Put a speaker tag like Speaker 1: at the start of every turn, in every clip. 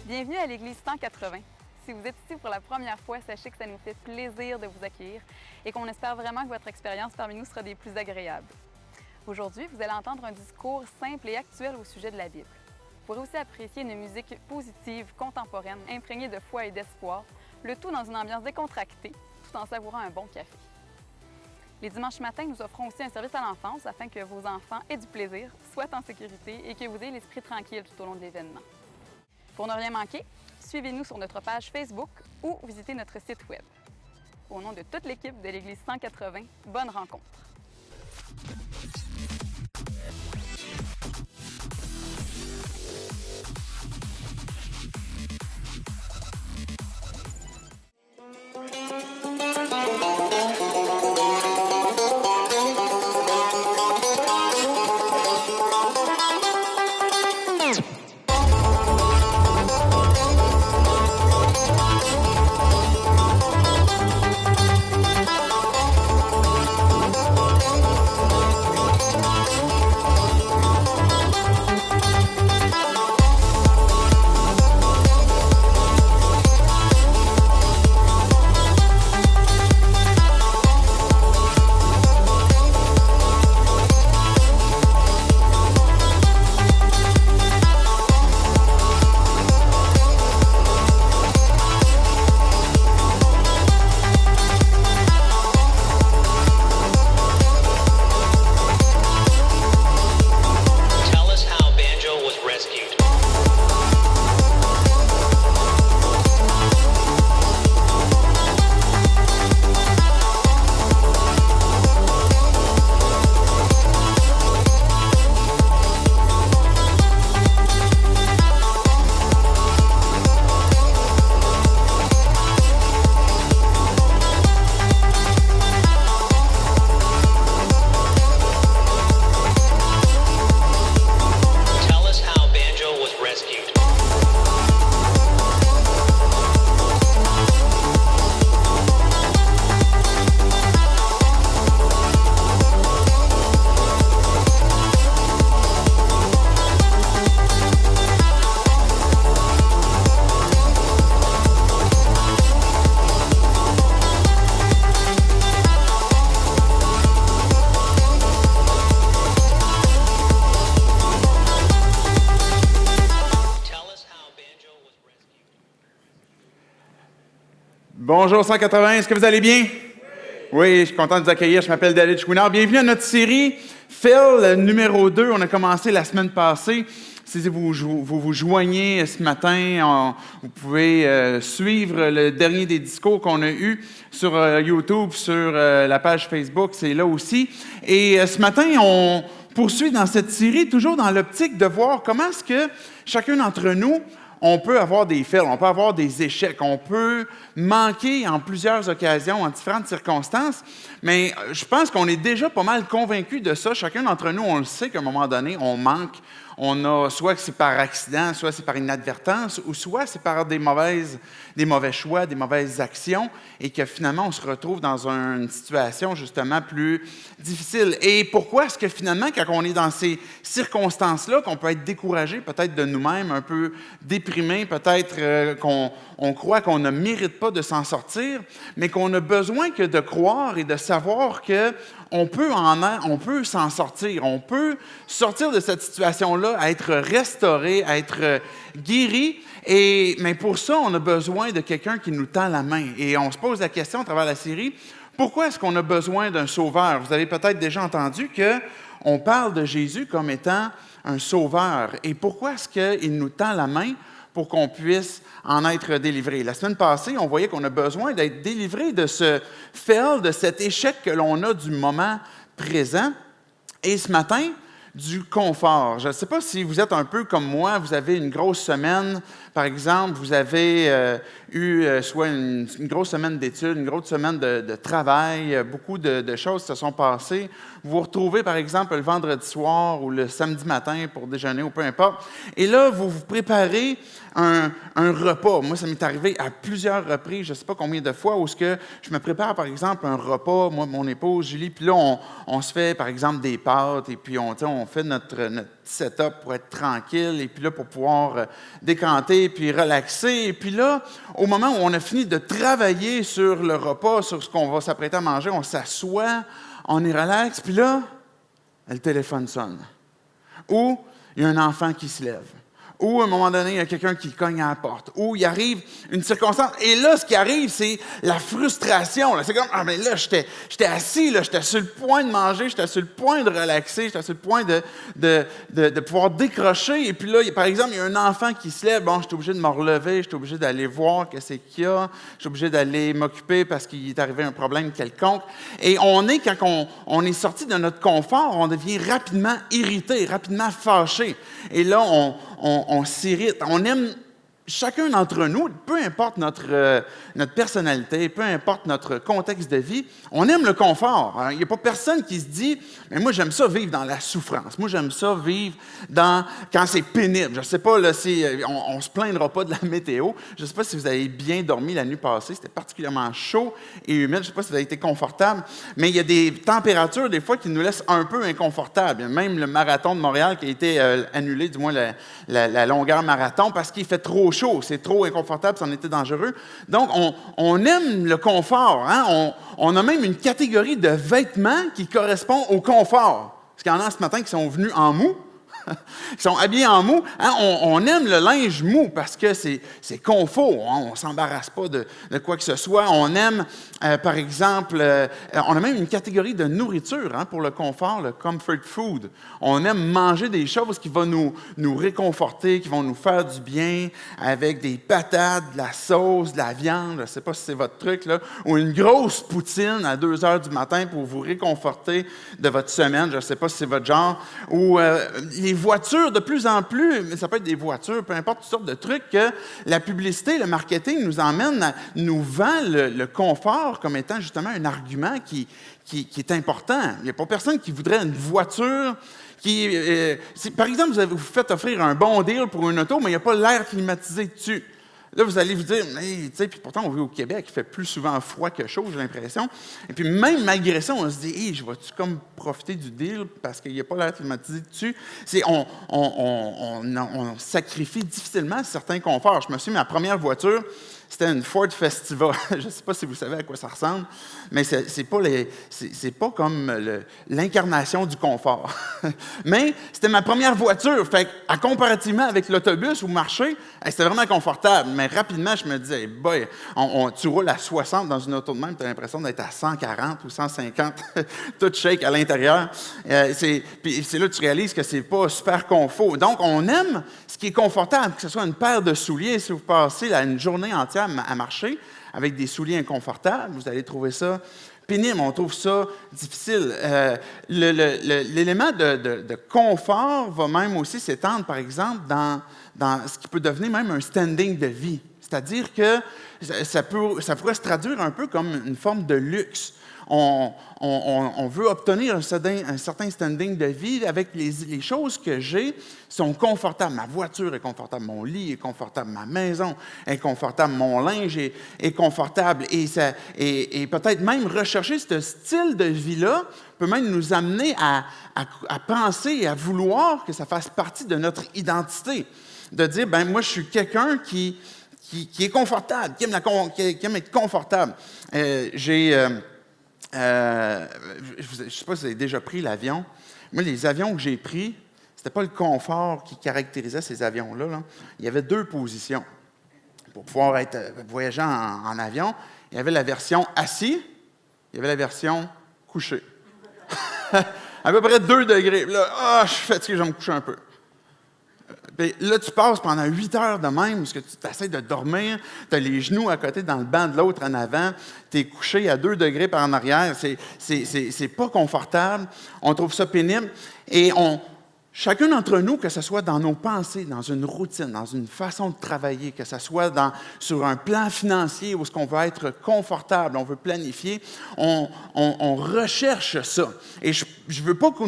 Speaker 1: Bienvenue à l'Église 180. Si vous êtes ici pour la première fois, sachez que ça nous fait plaisir de vous accueillir et qu'on espère vraiment que votre expérience parmi nous sera des plus agréables. Aujourd'hui, vous allez entendre un discours simple et actuel au sujet de la Bible. Vous pourrez aussi apprécier une musique positive, contemporaine, imprégnée de foi et d'espoir, le tout dans une ambiance décontractée, tout en savourant un bon café. Les dimanches matins, nous offrons aussi un service à l'enfance afin que vos enfants aient du plaisir, soient en sécurité et que vous ayez l'esprit tranquille tout au long de l'événement. Pour ne rien manquer, suivez-nous sur notre page Facebook ou visitez notre site Web. Au nom de toute l'équipe de l'Église 180, bonne rencontre!
Speaker 2: Bonjour 180, est-ce que vous allez bien? Oui, je suis content de vous accueillir. Je m'appelle David Chouinard. Bienvenue à notre série Phil numéro 2. On a commencé la semaine passée. Si vous vous joignez ce matin, vous pouvez suivre le dernier des discours qu'on a eu sur YouTube, sur la page Facebook, c'est là aussi. Et ce matin, on poursuit dans cette série, toujours dans l'optique de voir comment est-ce que chacun d'entre nous, on peut avoir des fails, on peut avoir des échecs, on peut manquer en plusieurs occasions, en différentes circonstances, mais je pense qu'on est déjà pas mal convaincus de ça. Chacun d'entre nous, on le sait qu'à un moment donné, on manque. On a, soit que c'est par accident, soit c'est par inadvertance, ou soit c'est par des mauvais choix, des mauvaises actions, et que finalement, on se retrouve dans une situation justement plus difficile. Et pourquoi est-ce que finalement, quand on est dans ces circonstances-là, qu'on peut être découragé peut-être de nous-mêmes, un peu déprimé, peut-être qu'on croit qu'on ne mérite pas de s'en sortir, mais qu'on a besoin que de croire et de savoir que on peut s'en sortir, on peut sortir de cette situation-là, être restauré, être guéri, mais pour ça, on a besoin de quelqu'un qui nous tend la main. Et on se pose la question à travers la série, pourquoi est-ce qu'on a besoin d'un sauveur? Vous avez peut-être déjà entendu qu'on parle de Jésus comme étant un sauveur. Et pourquoi est-ce qu'il nous tend la main pour qu'on puisse en être délivré? La semaine passée, on voyait qu'on a besoin d'être délivré de ce fail, de cet échec que l'on a du moment présent. Et ce matin, du confort. Je ne sais pas si vous êtes un peu comme moi, vous avez une grosse semaine, par exemple, vous avez eu soit une grosse semaine d'études, une grosse semaine de travail, beaucoup de choses se sont passées. Vous vous retrouvez, par exemple, le vendredi soir ou le samedi matin pour déjeuner ou peu importe. Et là, vous vous préparez un repas. Moi, ça m'est arrivé à plusieurs reprises, je ne sais pas combien de fois, où je me prépare, par exemple, un repas, moi, mon épouse, Julie, puis là, on se fait, par exemple, des pâtes, et puis on fait notre setup pour être tranquille, et puis là, pour pouvoir décanter, puis relaxer. Et puis là, au moment où on a fini de travailler sur le repas, sur ce qu'on va s'apprêter à manger, on s'assoit, on est relax, puis là, le téléphone sonne. Ou il y a un enfant qui se lève. Ou à un moment donné, il y a quelqu'un qui cogne à la porte. Ou il arrive une circonstance. Et là, ce qui arrive, c'est la frustration. Là. C'est comme, ah mais là, j'étais assis, là, j'étais sur le point de manger, j'étais sur le point de relaxer, j'étais sur le point de pouvoir décrocher. Et puis là, par exemple, il y a un enfant qui se lève. Bon, j'étais obligé de me relever, j'étais obligé d'aller voir qu'est-ce qu'il y a. J'étais obligé d'aller m'occuper parce qu'il est arrivé un problème quelconque. Et quand on est sorti de notre confort, on devient rapidement irrité, rapidement fâché. Et là, on s'irrite. On aime, chacun d'entre nous, peu importe notre personnalité, peu importe notre contexte de vie, on aime le confort. Hein. Il n'y a pas personne qui se dit « Mais moi, j'aime ça vivre dans la souffrance. Moi, j'aime ça vivre quand c'est pénible. » Je ne sais pas, là, on ne se plaindra pas de la météo. Je ne sais pas si vous avez bien dormi la nuit passée. C'était particulièrement chaud et humide. Je ne sais pas si vous avez été confortable. Mais il y a des températures, des fois, qui nous laissent un peu inconfortables. Même le marathon de Montréal qui a été annulé, du moins la longueur marathon, parce qu'il fait trop chaud. C'est trop inconfortable, c'en était dangereux. Donc, on aime le confort. Hein? On a même une catégorie de vêtements qui correspond au confort. Parce qu'il y en a ce matin qui sont venus en mou, qui sont habillés en mou. Hein? On aime le linge mou parce que c'est confort. Hein? On ne s'embarrasse pas de quoi que ce soit. On aime, par exemple, on a même une catégorie de nourriture hein, pour le confort, le comfort food. On aime manger des choses qui vont nous réconforter, qui vont nous faire du bien, avec des patates, de la sauce, de la viande, je ne sais pas si c'est votre truc, là, ou une grosse poutine à 2 heures du matin pour vous réconforter de votre semaine, je ne sais pas si c'est votre genre, ou les voitures de plus en plus, mais ça peut être des voitures, peu importe, toutes sortes de trucs que la publicité, le marketing nous vend le confort comme étant justement un argument qui est important. Il n'y a pas personne qui voudrait une voiture par exemple, vous vous faites offrir un bon deal pour une auto, mais il n'y a pas l'air climatisé dessus. Là, vous allez vous dire, hey, tu sais, puis pourtant, on vit au Québec, il fait plus souvent froid que chaud, j'ai l'impression. Et puis, même malgré ça, on se dit, hey, je vais-tu comme profiter du deal parce qu'il n'y a pas l'air climatisé dessus? On sacrifie difficilement certains conforts. Je me souviens, ma première voiture, c'était une Ford Festiva. Je ne sais pas si vous savez à quoi ça ressemble, mais c'est pas comme l'incarnation du confort. Mais c'était ma première voiture. Fait à comparativement avec l'autobus ou marché, c'était vraiment confortable. Mais rapidement, je me disais, boy, tu roules à 60 dans une auto de même, tu as l'impression d'être à 140 ou 150, tout shake à l'intérieur. Puis c'est là que tu réalises que c'est pas super confort. Donc, on aime ce qui est confortable, que ce soit une paire de souliers. Si vous passez une journée entière à marcher avec des souliers inconfortables, vous allez trouver ça pénible, on trouve ça difficile. L'élément de confort va même aussi s'étendre, par exemple, dans ce qui peut devenir même un standing de vie. C'est-à-dire que ça pourrait se traduire un peu comme une forme de luxe. On veut obtenir un certain standing de vie avec les choses que j'ai sont confortables. Ma voiture est confortable, mon lit est confortable, ma maison est confortable, mon linge est confortable. Et peut-être même rechercher ce style de vie-là peut même nous amener à penser et à vouloir que ça fasse partie de notre identité. De dire, ben moi, je suis quelqu'un qui est confortable, qui aime être confortable. Je ne sais pas si vous avez déjà pris l'avion. Moi, les avions que j'ai pris, ce n'était pas le confort qui caractérisait ces avions-là. Là. Il y avait 2 positions. Pour pouvoir être voyageant en avion, il y avait la version assis, il y avait la version couché. À peu près 2 degrés. Là, je suis fatigué, je vais me coucher un peu. Puis là, tu passes pendant 8 heures de même, parce que tu essaies de dormir, tu as les genoux à côté dans le banc de l'autre en avant, tu es couché à 2 degrés par en arrière, c'est pas confortable, on trouve ça pénible. Et chacun d'entre nous, que ce soit dans nos pensées, dans une routine, dans une façon de travailler, que ce soit sur un plan financier où est-ce qu'on veut être confortable, on veut planifier, on recherche ça. Et je ne veux pas que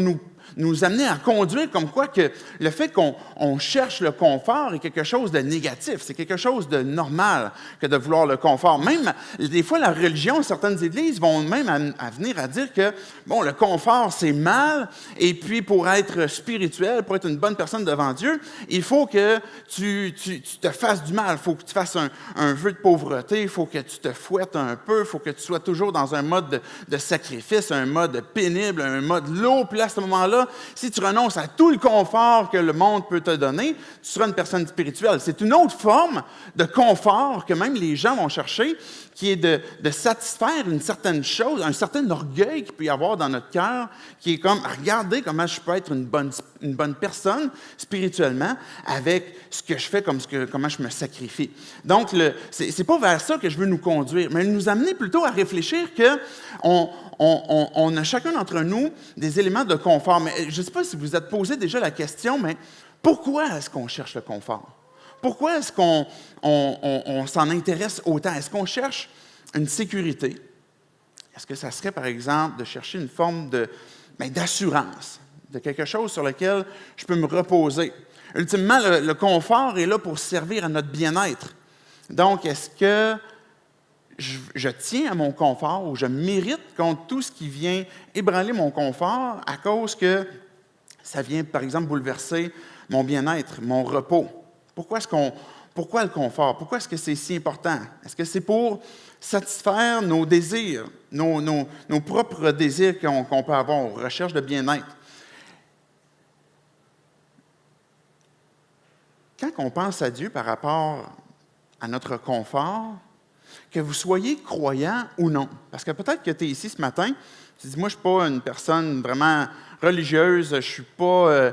Speaker 2: nous amener à conduire comme quoi que le fait qu'on cherche le confort est quelque chose de négatif, c'est quelque chose de normal que de vouloir le confort. Même, des fois, la religion, certaines églises vont même à venir à dire que, bon, le confort, c'est mal, et puis pour être spirituel, pour être une bonne personne devant Dieu, il faut que tu te fasses du mal, il faut que tu fasses un vœu de pauvreté, il faut que tu te fouettes un peu, il faut que tu sois toujours dans un mode de sacrifice, un mode pénible, un mode lourd. Puis là, à ce moment-là, si tu renonces à tout le confort que le monde peut te donner, tu seras une personne spirituelle. C'est une autre forme de confort que même les gens vont chercher, qui est de satisfaire une certaine chose, un certain orgueil qu'il peut y avoir dans notre cœur, qui est comme, regardez comment je peux être une bonne personne spirituellement avec ce que je fais, comment je me sacrifie. Donc, c'est pas vers ça que je veux nous conduire, mais nous amener plutôt à réfléchir qu'on a chacun d'entre nous des éléments de confort. Mais je ne sais pas si vous êtes posé déjà la question, mais pourquoi est-ce qu'on cherche le confort? Pourquoi est-ce qu'on s'en intéresse autant? Est-ce qu'on cherche une sécurité? Est-ce que ça serait, par exemple, de chercher une forme d'assurance, de quelque chose sur lequel je peux me reposer? Ultimement, le confort est là pour servir à notre bien-être. Donc, est-ce que je tiens à mon confort ou je mérite contre tout ce qui vient ébranler mon confort à cause que ça vient, par exemple, bouleverser mon bien-être, mon repos? Pourquoi le confort? Pourquoi est-ce que c'est si important? Est-ce que c'est pour satisfaire nos désirs, nos propres désirs qu'on peut avoir, aux recherches de bien-être? Quand on pense à Dieu par rapport à notre confort, que vous soyez croyant ou non, parce que peut-être que tu es ici ce matin, tu dis, moi, je ne suis pas une personne vraiment religieuse, je ne suis pas...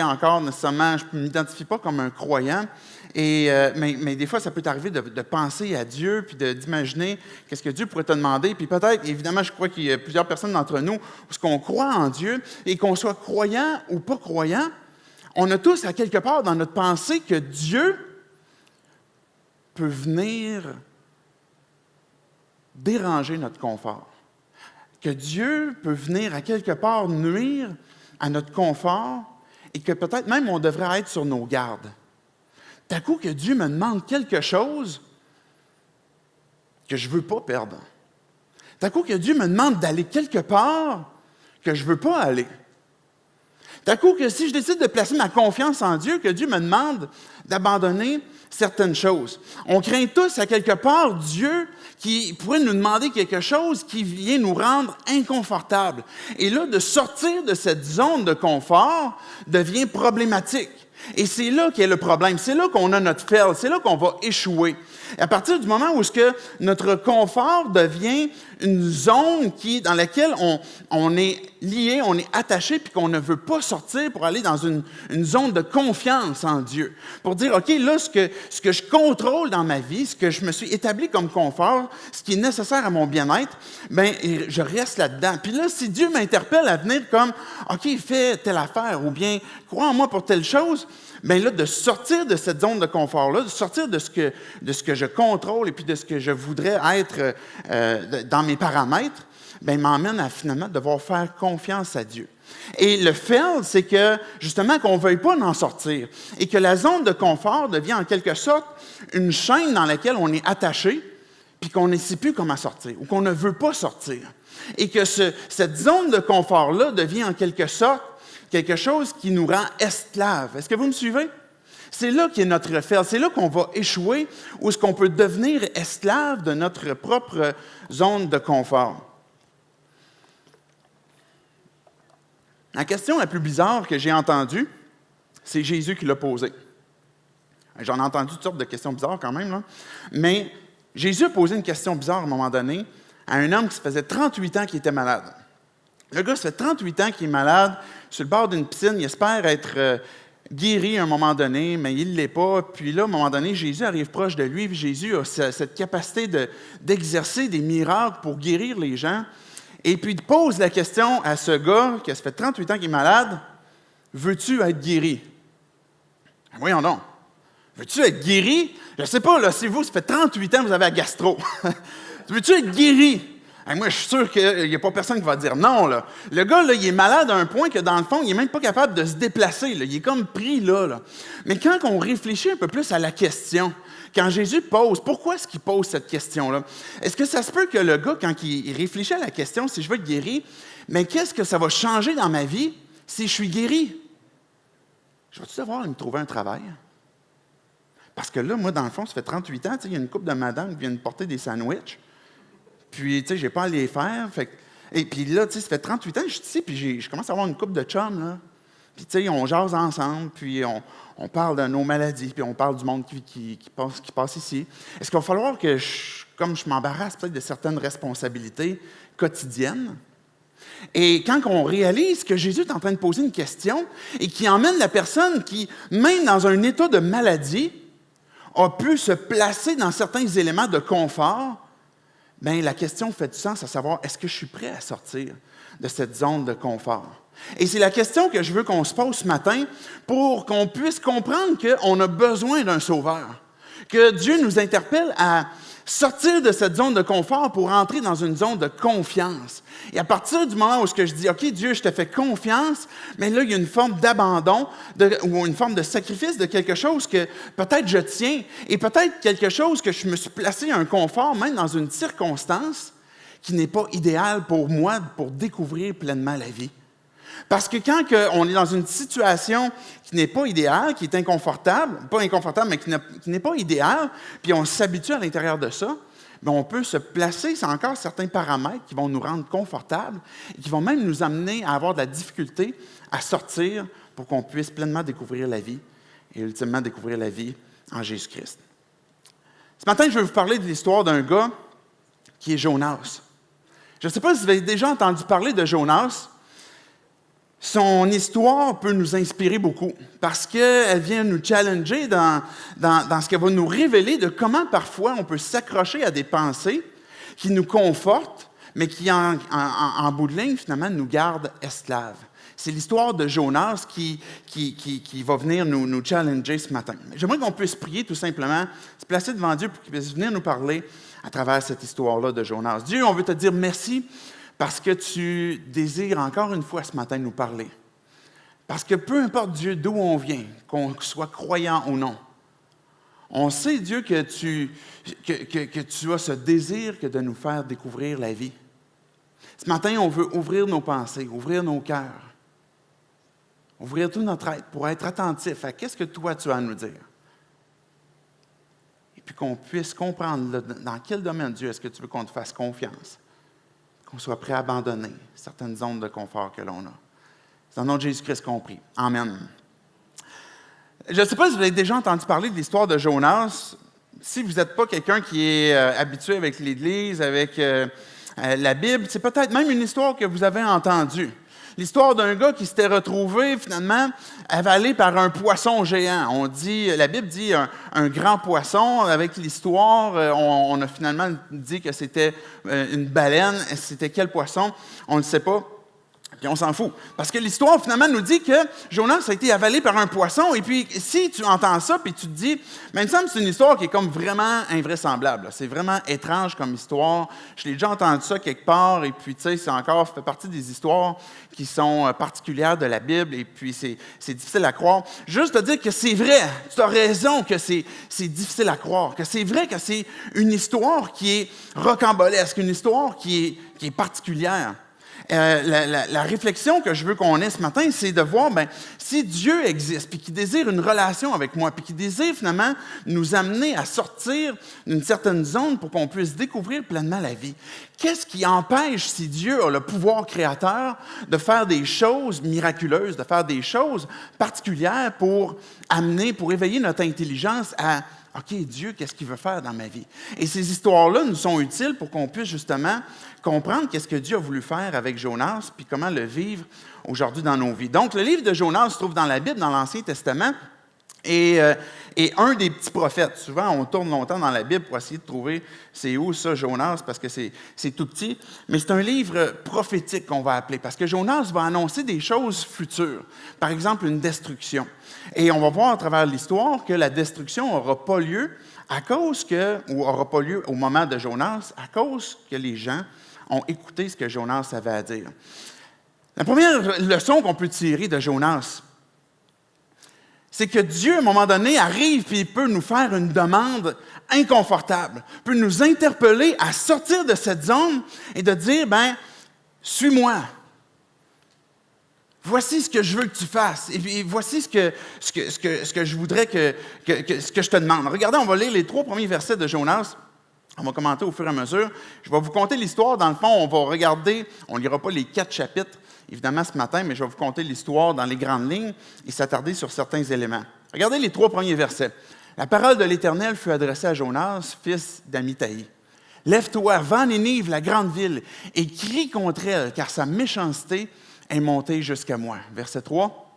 Speaker 2: encore nécessairement, je ne m'identifie pas comme un croyant, mais des fois, ça peut t'arriver de penser à Dieu, puis d'imaginer qu'est-ce que Dieu pourrait te demander, puis peut-être, évidemment, je crois qu'il y a plusieurs personnes d'entre nous où qu'on croit en Dieu, et qu'on soit croyant ou pas croyant, on a tous, à quelque part, dans notre pensée, que Dieu peut venir déranger notre confort, que Dieu peut venir, à quelque part, nuire à notre confort, et que peut-être même on devrait être sur nos gardes. D'un coup que Dieu me demande quelque chose que je ne veux pas perdre. D'un coup que Dieu me demande d'aller quelque part que je ne veux pas aller. D'un coup que si je décide de placer ma confiance en Dieu, que Dieu me demande d'abandonner certaines choses. On craint tous à quelque part Dieu qui pourrait nous demander quelque chose qui vient nous rendre inconfortables. Et là, de sortir de cette zone de confort devient problématique. Et c'est là qu'est le problème. C'est là qu'on a notre fail. C'est là qu'on va échouer. À partir du moment où notre confort devient une zone dans laquelle on est lié, on est attaché, puis qu'on ne veut pas sortir pour aller dans une zone de confiance en Dieu. Pour dire, OK, là, ce que je contrôle dans ma vie, ce que je me suis établi comme confort, ce qui est nécessaire à mon bien-être, bien, je reste là-dedans. Puis là, si Dieu m'interpelle à venir comme, OK, fais telle affaire, ou bien, crois en moi pour telle chose, bien là, de sortir de cette zone de confort-là, de sortir de ce que je contrôle et puis de ce que je voudrais être dans mes paramètres, bien, m'emmène à finalement devoir faire confiance à Dieu. Et le fail, c'est que, justement, qu'on ne veuille pas en sortir et que la zone de confort devient en quelque sorte une chaîne dans laquelle on est attaché puis qu'on ne sait plus comment sortir ou qu'on ne veut pas sortir. Et que cette zone de confort-là devient en quelque sorte quelque chose qui nous rend esclaves. Est-ce que vous me suivez? C'est là qu'est notre fail, c'est là qu'on va échouer, où est-ce qu'on peut devenir esclave de notre propre zone de confort. La question la plus bizarre que j'ai entendue, c'est Jésus qui l'a posée. J'en ai entendu toutes sortes de questions bizarres quand même, là. Mais Jésus a posé une question bizarre à un moment donné à un homme qui se faisait 38 ans qu'il était malade. Le gars, ça fait 38 ans qu'il est malade, sur le bord d'une piscine, il espère être guéri à un moment donné, mais il ne l'est pas. Puis là, à un moment donné, Jésus arrive proche de lui, puis Jésus a cette capacité d'exercer des miracles pour guérir les gens. Et puis il pose la question à ce gars, qui ça fait 38 ans qu'il est malade, « Veux-tu être guéri? » Voyons donc. Veux-tu être guéri? Je ne sais pas, là, si vous, ça fait 38 ans que vous avez la gastro. Veux-tu être guéri? Hey, moi, je suis sûr qu'il n'y a pas personne qui va dire non, là. Le gars, là, il est malade à un point que, dans le fond, il n'est même pas capable de se déplacer, là. Il est comme pris là. Mais quand on réfléchit un peu plus à la question, quand Jésus pose, pourquoi est-ce qu'il pose cette question-là? Est-ce que ça se peut que le gars, quand il réfléchit à la question, si je veux être guéri, mais qu'est-ce que ça va changer dans ma vie si je suis guéri? Je vais-tu devoir me trouver un travail? Parce que là, moi, dans le fond, ça fait 38 ans, il y a une couple de madames qui viennent porter des sandwichs. Puis, tu sais, je n'ai pas à les faire. Et puis là, tu sais, ça fait 38 ans que je suis ici, puis je commence à avoir une couple de chums, là. Puis, tu sais, on jase ensemble, puis on parle de nos maladies, puis on parle du monde qui passe ici. Est-ce qu'il va falloir que, comme je m'embarrasse peut-être de certaines responsabilités quotidiennes? Et quand on réalise que Jésus est en train de poser une question et qui emmène la personne qui, même dans un état de maladie, a pu se placer dans certains éléments de confort, bien, la question fait du sens à savoir, est-ce que je suis prêt à sortir de cette zone de confort? Et c'est la question que je veux qu'on se pose ce matin pour qu'on puisse comprendre qu'on a besoin d'un sauveur, que Dieu nous interpelle à sortir de cette zone de confort pour entrer dans une zone de confiance. Et à partir du moment où je dis, OK, Dieu, je te fais confiance, mais là, il y a une forme d'abandon ou une forme de sacrifice de quelque chose que peut-être je tiens et peut-être quelque chose que je me suis placé un confort, même dans une circonstance qui n'est pas idéale pour moi pour découvrir pleinement la vie. Parce que quand on est dans une situation qui n'est pas idéale, qui est inconfortable, pas inconfortable, mais qui n'est pas idéale, puis on s'habitue à l'intérieur de ça, bien, on peut se placer, c'est encore certains paramètres qui vont nous rendre confortables et qui vont même nous amener à avoir de la difficulté à sortir pour qu'on puisse pleinement découvrir la vie et ultimement découvrir la vie en Jésus-Christ. Ce matin, je vais vous parler de l'histoire d'un gars qui est Jonas. Je ne sais pas si vous avez déjà entendu parler de Jonas. Son histoire peut nous inspirer beaucoup parce qu'elle vient nous challenger dans ce qu'elle va nous révéler de comment parfois on peut s'accrocher à des pensées qui nous confortent, mais qui en bout de ligne, finalement, nous gardent esclaves. C'est l'histoire de Jonas qui va venir nous challenger ce matin. J'aimerais qu'on puisse prier tout simplement, se placer devant Dieu pour qu'il puisse venir nous parler à travers cette histoire-là de Jonas. Dieu, on veut te dire merci parce que tu désires encore une fois ce matin nous parler. Parce que peu importe, Dieu, d'où on vient, qu'on soit croyant ou non, on sait, Dieu, que tu as ce désir que de nous faire découvrir la vie. Ce matin, on veut ouvrir nos pensées, ouvrir nos cœurs, ouvrir toute notre être pour être attentif à qu'est-ce que toi tu as à nous dire. Et puis qu'on puisse comprendre dans quel domaine, Dieu, est-ce que tu veux qu'on te fasse confiance. Qu'on soit prêt à abandonner certaines zones de confort que l'on a. C'est dans le nom de Jésus-Christ qu'on prie. Amen. Je ne sais pas si vous avez déjà entendu parler de l'histoire de Jonas. Si vous n'êtes pas quelqu'un qui est habitué avec l'Église, avec la Bible, c'est peut-être même une histoire que vous avez entendue. L'histoire d'un gars qui s'était retrouvé finalement avalé par un poisson géant. La Bible dit un grand poisson. Avec l'histoire, on a finalement dit que c'était une baleine. C'était quel poisson? On ne le sait pas. Puis on s'en fout. Parce que l'histoire, finalement, nous dit que Jonas a été avalé par un poisson. Et puis, si tu entends ça, puis tu te dis, mais il me semble que c'est une histoire qui est comme vraiment invraisemblable. C'est vraiment étrange comme histoire. Je l'ai déjà entendu ça quelque part. Et puis, tu sais, ça fait partie des histoires qui sont particulières de la Bible. Et puis, c'est difficile à croire. Juste te dire que c'est vrai. Tu as raison que c'est difficile à croire. Que c'est vrai que c'est une histoire qui est rocambolesque. Une histoire qui est particulière. La réflexion que je veux qu'on ait ce matin, c'est de voir, si Dieu existe, puis qu'il désire une relation avec moi, puis qu'il désire finalement nous amener à sortir d'une certaine zone pour qu'on puisse découvrir pleinement la vie, qu'est-ce qui empêche, si Dieu a le pouvoir créateur, de faire des choses miraculeuses, de faire des choses particulières pour éveiller notre intelligence à OK, Dieu, qu'est-ce qu'il veut faire dans ma vie? Et ces histoires-là nous sont utiles pour qu'on puisse justement comprendre qu'est-ce que Dieu a voulu faire avec Jonas, puis comment le vivre aujourd'hui dans nos vies. Donc, le livre de Jonas se trouve dans la Bible, dans l'Ancien Testament, et un des petits prophètes. Souvent, on tourne longtemps dans la Bible pour essayer de trouver c'est où ça, Jonas, parce que c'est tout petit. Mais c'est un livre prophétique qu'on va appeler, parce que Jonas va annoncer des choses futures. Par exemple, une destruction. Et on va voir à travers l'histoire que la destruction n'aura pas lieu ou n'aura pas lieu au moment de Jonas, à cause que les gens ont écouté ce que Jonas avait à dire. La première leçon qu'on peut tirer de Jonas, c'est que Dieu, à un moment donné, arrive et il peut nous faire une demande inconfortable, peut nous interpeller à sortir de cette zone et de dire, suis-moi. Voici ce que je veux que tu fasses. Et voici ce que je voudrais ce que je te demande. Regardez, on va lire les 3 premiers versets de Jonas. On va commenter au fur et à mesure. Je vais vous conter l'histoire. Dans le fond, on va regarder, on ne lira pas les 4 chapitres, évidemment, ce matin, mais je vais vous conter l'histoire dans les grandes lignes et s'attarder sur certains éléments. Regardez les 3 premiers versets. La parole de l'Éternel fut adressée à Jonas, fils d'Amittai. « Lève-toi, va à Ninive, la grande ville, et crie contre elle, car sa méchanceté est montée jusqu'à moi. » Verset 3.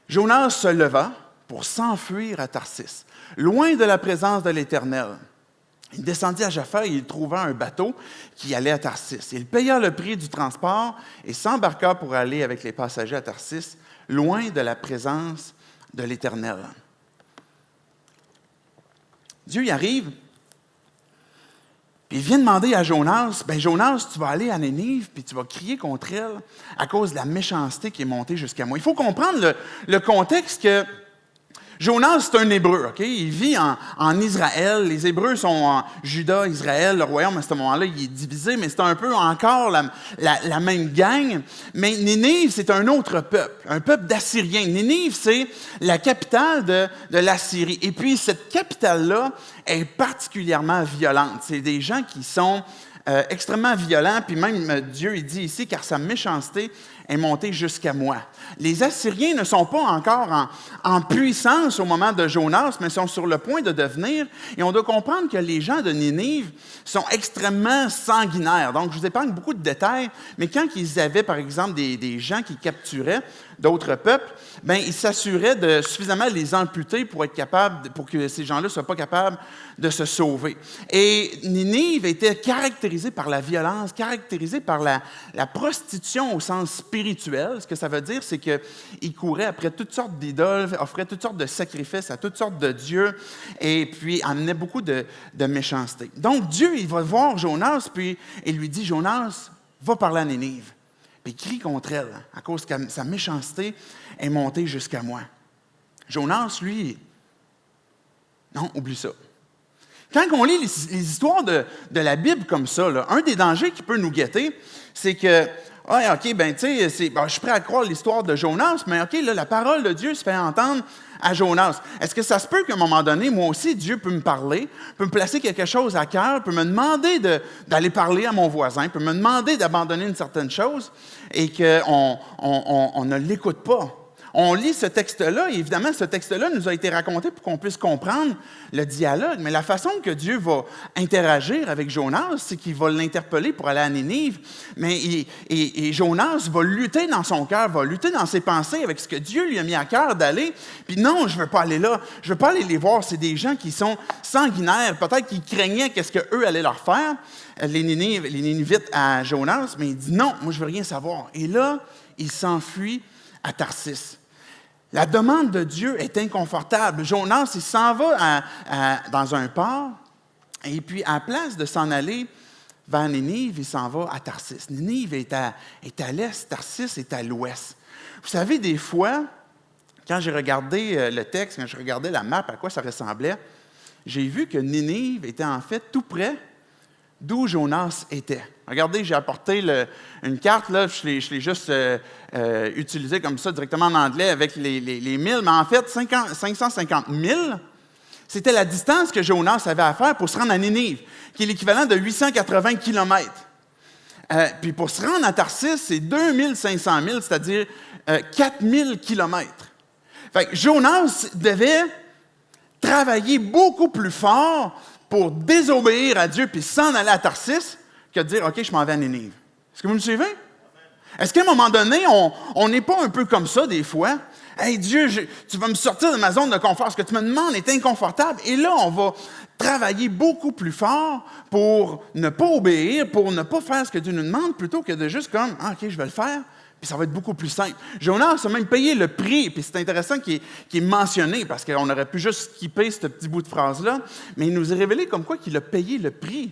Speaker 2: Jonas se leva pour s'enfuir à Tarsis, loin de la présence de l'Éternel. Il descendit à Jaffa et il trouva un bateau qui allait à Tarsis. Il paya le prix du transport et s'embarqua pour aller avec les passagers à Tarsis, loin de la présence de l'Éternel. Dieu y arrive, puis il vient demander à Jonas, « Jonas, tu vas aller à Ninive, puis tu vas crier contre elle à cause de la méchanceté qui est montée jusqu'à moi. » Il faut comprendre le contexte que Jonas, c'est un Hébreu, OK? Il vit en Israël. Les Hébreux sont en Juda, Israël. Le royaume, à ce moment-là, il est divisé, mais c'est un peu encore la même gang. Mais Ninive, c'est un autre peuple, un peuple d'Assyriens. Ninive, c'est la capitale de l'Assyrie. Et puis, cette capitale-là est particulièrement violente. C'est des gens qui sont extrêmement violents, puis même Dieu, il dit ici, car sa méchanceté est montée jusqu'à moi. Les Assyriens ne sont pas encore en puissance au moment de Jonas, mais sont sur le point de devenir. Et on doit comprendre que les gens de Ninive sont extrêmement sanguinaires. Donc, je vous épargne beaucoup de détails, mais quand ils avaient, par exemple, des gens qui capturaient d'autres peuples, ils s'assuraient de suffisamment les amputer pour que ces gens-là ne soient pas capables de se sauver. Et Ninive était caractérisée par la violence, caractérisée par la prostitution au sens spirituel. Ce que ça veut dire, c'est qu'ils couraient après toutes sortes d'idoles, offraient toutes sortes de sacrifices à toutes sortes de dieux, et puis amenaient beaucoup de méchanceté. Donc Dieu, il va voir Jonas, puis il lui dit, « Jonas, va parler à Ninive. » Puis il crie contre elle, à cause que sa méchanceté est montée jusqu'à moi. Jonas, lui, non, oublie ça. Quand on lit les histoires de la Bible comme ça, là, un des dangers qui peut nous guetter, c'est que, je suis prêt à croire l'histoire de Jonas, mais là, la parole de Dieu se fait entendre à Jonas. Est-ce que ça se peut qu'à un moment donné, moi aussi, Dieu peut me parler, peut me placer quelque chose à cœur, peut me demander d'aller parler à mon voisin, peut me demander d'abandonner une certaine chose et qu'on ne l'écoute pas? On lit ce texte-là, et évidemment, ce texte-là nous a été raconté pour qu'on puisse comprendre le dialogue. Mais la façon que Dieu va interagir avec Jonas, c'est qu'il va l'interpeller pour aller à Ninive. Et Jonas va lutter dans son cœur, va lutter dans ses pensées avec ce que Dieu lui a mis à cœur d'aller. Puis non, je ne veux pas aller là, je ne veux pas aller les voir. C'est des gens qui sont sanguinaires, peut-être qu'ils craignaient qu'est-ce qu'eux allaient leur faire, les Ninivites à Jonas. Mais il dit non, moi je ne veux rien savoir. Et là, il s'enfuit à Tarsis. La demande de Dieu est inconfortable. Jonas, il s'en va dans un port, et puis à la place de s'en aller vers Ninive, il s'en va à Tarsis. Ninive est à l'est, Tarsis est à l'ouest. Vous savez, des fois, quand j'ai regardé le texte, quand je regardais la map, à quoi ça ressemblait, j'ai vu que Ninive était en fait tout près d'où Jonas était. Regardez, j'ai apporté une carte, là, je l'ai juste utilisée comme ça directement en anglais avec les milles, mais en fait, 550 000, c'était la distance que Jonas avait à faire pour se rendre à Ninive, qui est l'équivalent de 880 km. Puis pour se rendre à Tarsis, c'est 2500 000, c'est-à-dire 4000 km. Fait que Jonas devait travailler beaucoup plus fort pour désobéir à Dieu puis s'en aller à Tarsis que de dire « OK, je m'en vais à Ninive ». Est-ce que vous me suivez? Est-ce qu'à un moment donné, on n'est pas un peu comme ça des fois? « Hey Dieu, tu vas me sortir de ma zone de confort. Ce que tu me demandes est inconfortable. » Et là, on va travailler beaucoup plus fort pour ne pas obéir, pour ne pas faire ce que Dieu nous demande, plutôt que de juste comme « Ah, OK, je vais le faire ». Puis ça va être beaucoup plus simple. Jonas a même payé le prix, puis c'est intéressant qu'il est mentionné, parce qu'on aurait pu juste skipper ce petit bout de phrase-là, mais il nous est révélé comme quoi qu'il a payé le prix.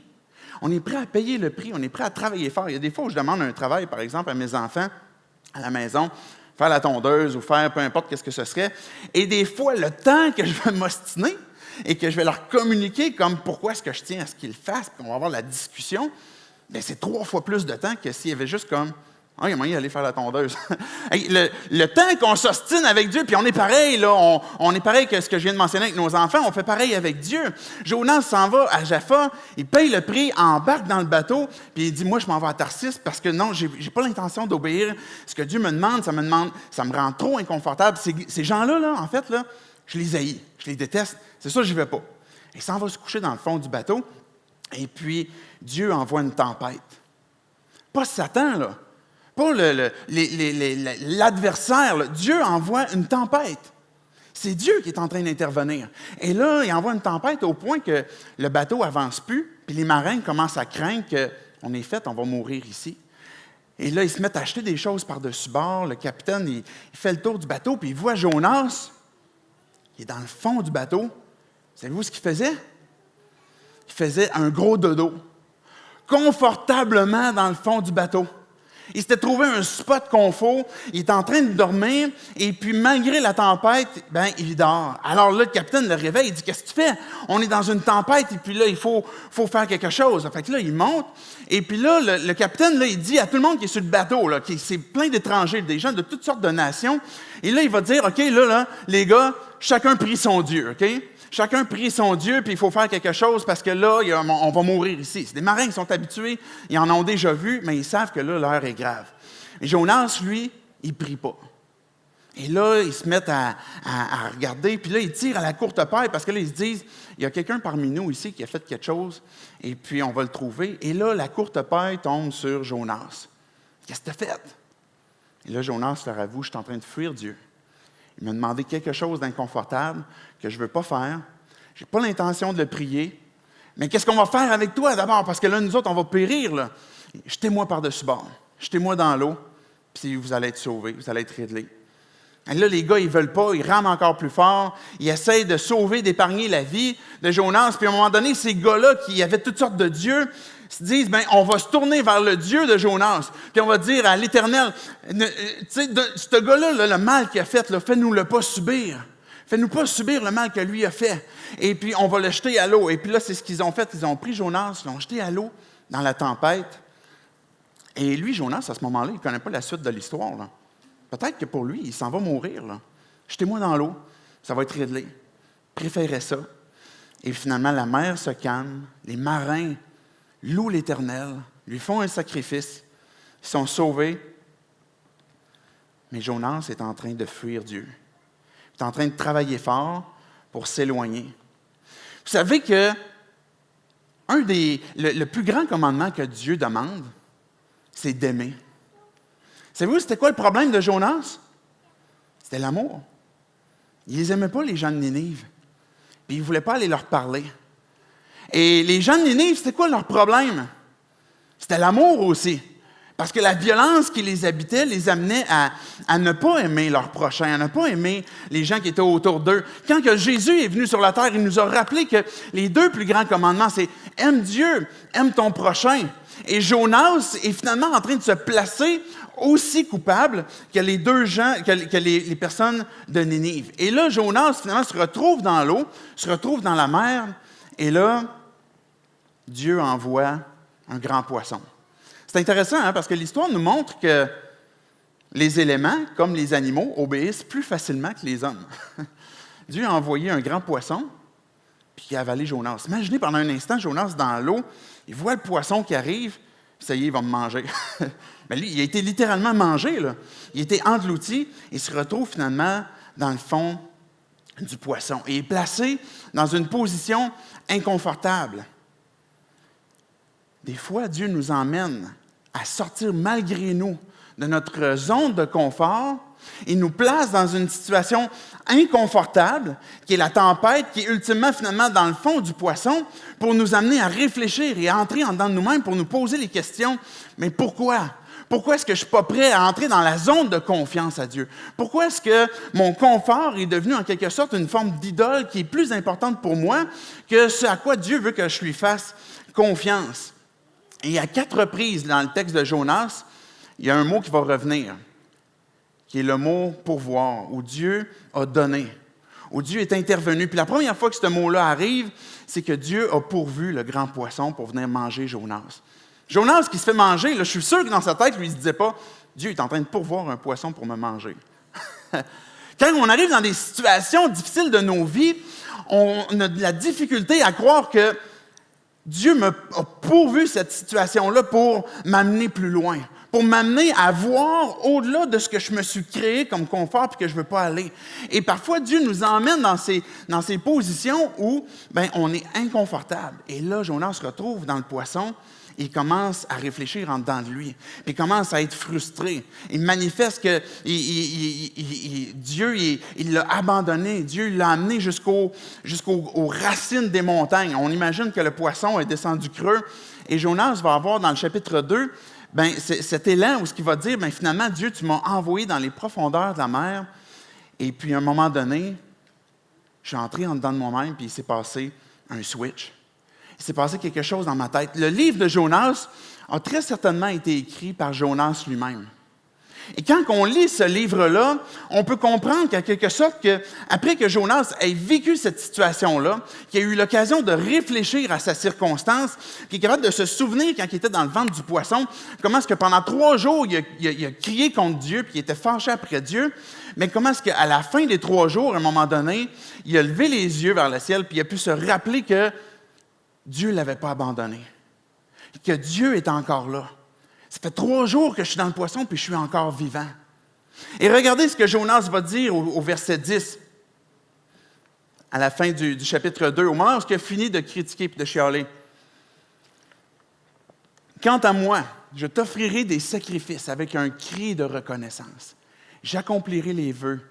Speaker 2: On est prêt à payer le prix, on est prêt à travailler fort. Il y a des fois où je demande un travail, par exemple, à mes enfants, à la maison, faire la tondeuse ou faire peu importe qu'est-ce que ce serait. Et des fois, le temps que je vais m'ostiner et que je vais leur communiquer comme pourquoi est-ce que je tiens à ce qu'ils le fassent, puis on va avoir la discussion, bien, c'est 3 fois plus de temps que s'il y avait juste comme « Ah, il y a moyen d'aller faire la tondeuse. » Le temps qu'on s'ostine avec Dieu, puis on est pareil, là, on est pareil que ce que je viens de mentionner avec nos enfants, on fait pareil avec Dieu. Jonas s'en va à Jaffa, il paye le prix, embarque dans le bateau, puis il dit « Moi, je m'en vais à Tarsis parce que non, j'ai pas l'intention d'obéir. Ce que Dieu me demande, ça me rend trop inconfortable. Ces gens-là, là, en fait, là, je les haïs, je les déteste. C'est ça, j'y vais pas. » Il s'en va se coucher dans le fond du bateau, et puis Dieu envoie une tempête. Pas Satan, là. Pas l'adversaire. Là. Dieu envoie une tempête. C'est Dieu qui est en train d'intervenir. Et là, il envoie une tempête au point que le bateau n'avance plus, puis les marins commencent à craindre qu'on est fait, on va mourir ici. Et là, ils se mettent à acheter des choses par-dessus bord. Le capitaine, il fait le tour du bateau, puis il voit Jonas, qui est dans le fond du bateau. Savez-vous ce qu'il faisait? Il faisait un gros dodo, confortablement dans le fond du bateau. Il s'était trouvé un spot confort, il est en train de dormir, et puis malgré la tempête, ben il dort. Alors là, le capitaine le réveille, il dit « Qu'est-ce que tu fais? On est dans une tempête, et puis là, il faut faire quelque chose. » Fait que là, il monte, et puis là, le capitaine, là, il dit à tout le monde qui est sur le bateau, là, c'est plein d'étrangers, des gens de toutes sortes de nations, et là, il va dire « OK, là, les gars, chacun prie son Dieu, OK? » Chacun prie son Dieu, puis il faut faire quelque chose parce que là, on va mourir ici. C'est des marins qui sont habitués, ils en ont déjà vu, mais ils savent que là, l'heure est grave. Et Jonas, lui, il ne prie pas. Et là, ils se mettent à regarder, puis là, ils tirent à la courte paille parce que là, ils se disent, il y a quelqu'un parmi nous ici qui a fait quelque chose, et puis on va le trouver. Et là, la courte paille tombe sur Jonas. Qu'est-ce que tu as fait? Et là, Jonas leur avoue, je suis en train de fuir Dieu. Il m'a demandé quelque chose d'inconfortable que je ne veux pas faire. Je n'ai pas l'intention de le prier. Mais qu'est-ce qu'on va faire avec toi d'abord? Parce que là, nous autres, on va périr. Là. Jetez-moi par-dessus bord. Jetez-moi dans l'eau, puis vous allez être sauvés, vous allez être réglés. Et là, les gars, ils ne veulent pas, ils rament encore plus fort. Ils essayent de sauver, d'épargner la vie de Jonas. Puis à un moment donné, ces gars-là, qui avaient toutes sortes de dieux, se disent, bien, on va se tourner vers le Dieu de Jonas. Puis on va dire à l'Éternel, tu sais, ce gars-là, là, le mal qu'il a fait, là, fais-nous le pas subir. Fais-nous pas subir le mal que lui a fait. Et puis, on va le jeter à l'eau. Et puis là, c'est ce qu'ils ont fait. Ils ont pris Jonas, ils l'ont jeté à l'eau dans la tempête. Et lui, Jonas, à ce moment-là, il ne connaît pas la suite de l'histoire. Là. Peut-être que pour lui, il s'en va mourir. Là. Jetez-moi dans l'eau, ça va être réglé. Il préférait ça. Et finalement, la mer se calme. Les marins louent l'Éternel, lui font un sacrifice. Ils sont sauvés. Mais Jonas est en train de fuir Dieu. Il est en train de travailler fort pour s'éloigner. Vous savez que le plus grand commandement que Dieu demande, c'est d'aimer. Savez-vous, c'était quoi le problème de Jonas? C'était l'amour. Il ne les aimait pas, les gens de Ninive. Puis il ne voulait pas aller leur parler. Et les gens de Ninive, c'était quoi leur problème? C'était l'amour aussi. Parce que la violence qui les habitait les amenait à ne pas aimer leurs prochains, à ne pas aimer les gens qui étaient autour d'eux. Quand que Jésus est venu sur la terre, il nous a rappelé que les 2 plus grands commandements, c'est « aime Dieu, aime ton prochain ». Et Jonas est finalement en train de se placer aussi coupable que les 2 gens, que les personnes de Ninive. Et là, Jonas, finalement, se retrouve dans l'eau, se retrouve dans la mer, et là, Dieu envoie un grand poisson. C'est intéressant, hein, parce que l'histoire nous montre que les éléments, comme les animaux, obéissent plus facilement que les hommes. Dieu a envoyé un grand poisson, puis il a avalé Jonas. Imaginez pendant un instant, Jonas dans l'eau, il voit le poisson qui arrive, puis ça y est, il va me manger. Mais lui, il a été littéralement mangé, là. Il a été englouti, et se retrouve finalement dans le fond du poisson. Et il est placé dans une position inconfortable. Des fois, Dieu nous emmène à sortir malgré nous de notre zone de confort et nous place dans une situation inconfortable, qui est la tempête, qui est ultimement, finalement, dans le fond du poisson, pour nous amener à réfléchir et à entrer en dedans de nous-mêmes, pour nous poser les questions. Mais pourquoi? Pourquoi est-ce que je ne suis pas prêt à entrer dans la zone de confiance à Dieu? Pourquoi est-ce que mon confort est devenu en quelque sorte une forme d'idole qui est plus importante pour moi que ce à quoi Dieu veut que je lui fasse confiance? Et à 4 reprises dans le texte de Jonas, il y a un mot qui va revenir, qui est le mot « pourvoir », où Dieu a donné, où Dieu est intervenu. Puis la première fois que ce mot-là arrive, c'est que Dieu a pourvu le grand poisson pour venir manger Jonas. Jonas qui se fait manger, là, je suis sûr que dans sa tête, lui, il ne se disait pas « Dieu est en train de pourvoir un poisson pour me manger ». Quand on arrive dans des situations difficiles de nos vies, on a de la difficulté à croire que Dieu a pourvu cette situation-là pour m'amener plus loin, pour m'amener à voir au-delà de ce que je me suis créé comme confort et que je ne veux pas aller. Et parfois, Dieu nous emmène dans ces positions où on est inconfortable. Et là, Jonas se retrouve dans le poisson. Il commence à réfléchir en dedans de lui. Puis il commence à être frustré. Il manifeste que Dieu, il l'a abandonné. Dieu l'a amené jusqu'aux racines des montagnes. On imagine que le poisson est descendu creux. Et Jonas va avoir dans le chapitre 2, cet élan où ce qu'il va dire, finalement, Dieu, tu m'as envoyé dans les profondeurs de la mer. Et puis à un moment donné, je suis entré en dedans de moi-même, puis il s'est passé un switch. Il s'est passé quelque chose dans ma tête. Le livre de Jonas a très certainement été écrit par Jonas lui-même. Et quand on lit ce livre-là, on peut comprendre qu'en quelque sorte, après que Jonas ait vécu cette situation-là, qu'il a eu l'occasion de réfléchir à sa circonstance, qu'il est capable de se souvenir quand il était dans le ventre du poisson, comment est-ce que pendant 3 jours, il a crié contre Dieu, puis il était fâché après Dieu, mais comment est-ce qu'à la fin des 3 jours, à un moment donné, il a levé les yeux vers le ciel, puis il a pu se rappeler que Dieu ne l'avait pas abandonné, que Dieu est encore là. Ça fait 3 jours que je suis dans le poisson, puis je suis encore vivant. Et regardez ce que Jonas va dire au verset 10, à la fin du chapitre 2, au moment où il a fini de critiquer et de chialer. « Quant à moi, je t'offrirai des sacrifices avec un cri de reconnaissance. J'accomplirai les vœux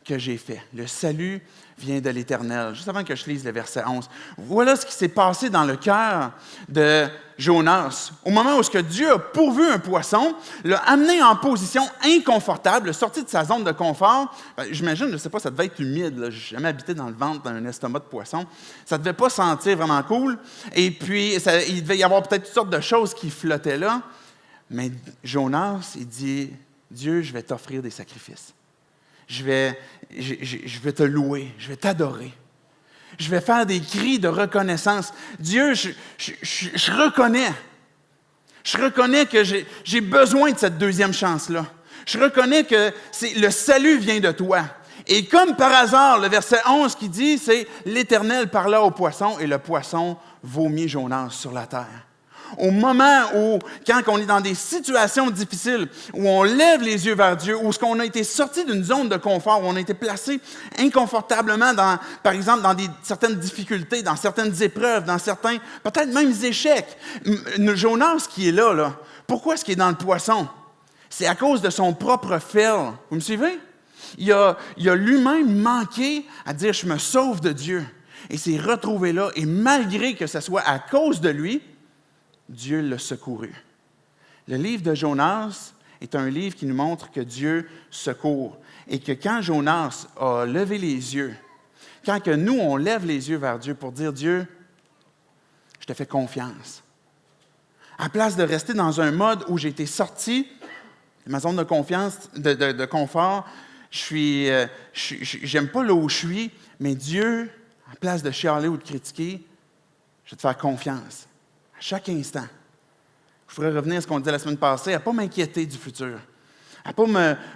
Speaker 2: que j'ai faits. Le salut vient de l'Éternel. » Juste avant que je lise le verset 11. Voilà ce qui s'est passé dans le cœur de Jonas. Au moment où Dieu a pourvu un poisson, l'a amené en position inconfortable, sorti de sa zone de confort. J'imagine, je ne sais pas, ça devait être humide. Je n'ai jamais habité dans le ventre d'un estomac de poisson. Ça ne devait pas sentir vraiment cool. Et puis, il devait y avoir peut-être toutes sortes de choses qui flottaient là. Mais Jonas, il dit, « Dieu, je vais t'offrir des sacrifices. Je vais te louer, je vais t'adorer. Je vais faire des cris de reconnaissance. Dieu, je reconnais. Je reconnais que j'ai besoin de cette deuxième chance-là. Je reconnais que le salut vient de toi. » Et comme par hasard, le verset 11 qui dit, c'est « L'Éternel parla au poisson et le poisson vomit Jonas sur la terre. » Au moment où, quand on est dans des situations difficiles, où on lève les yeux vers Dieu, où on a été sorti d'une zone de confort, où on a été placé inconfortablement, par exemple, dans certaines difficultés, dans certaines épreuves, dans certains, peut-être même échecs. Jonas qui est là, pourquoi est-ce qu'il est dans le poisson? C'est à cause de son propre fail. Vous me suivez? Il a lui-même manqué à dire « je me sauve de Dieu ». Et s'est retrouvé là, et malgré que ce soit à cause de lui, Dieu l'a secouru. Le livre de Jonas est un livre qui nous montre que Dieu secourt et que quand Jonas a levé les yeux, quand que nous, on lève les yeux vers Dieu pour dire « Dieu, je te fais confiance », à place de rester dans un mode où j'ai été sorti de ma zone de confiance, de confort, j'aime pas là où je suis, mais Dieu, à place de chialer ou de critiquer, je vais te faire confiance. À chaque instant. Je voudrais revenir à ce qu'on disait la semaine passée, à ne pas m'inquiéter du futur, à ne pas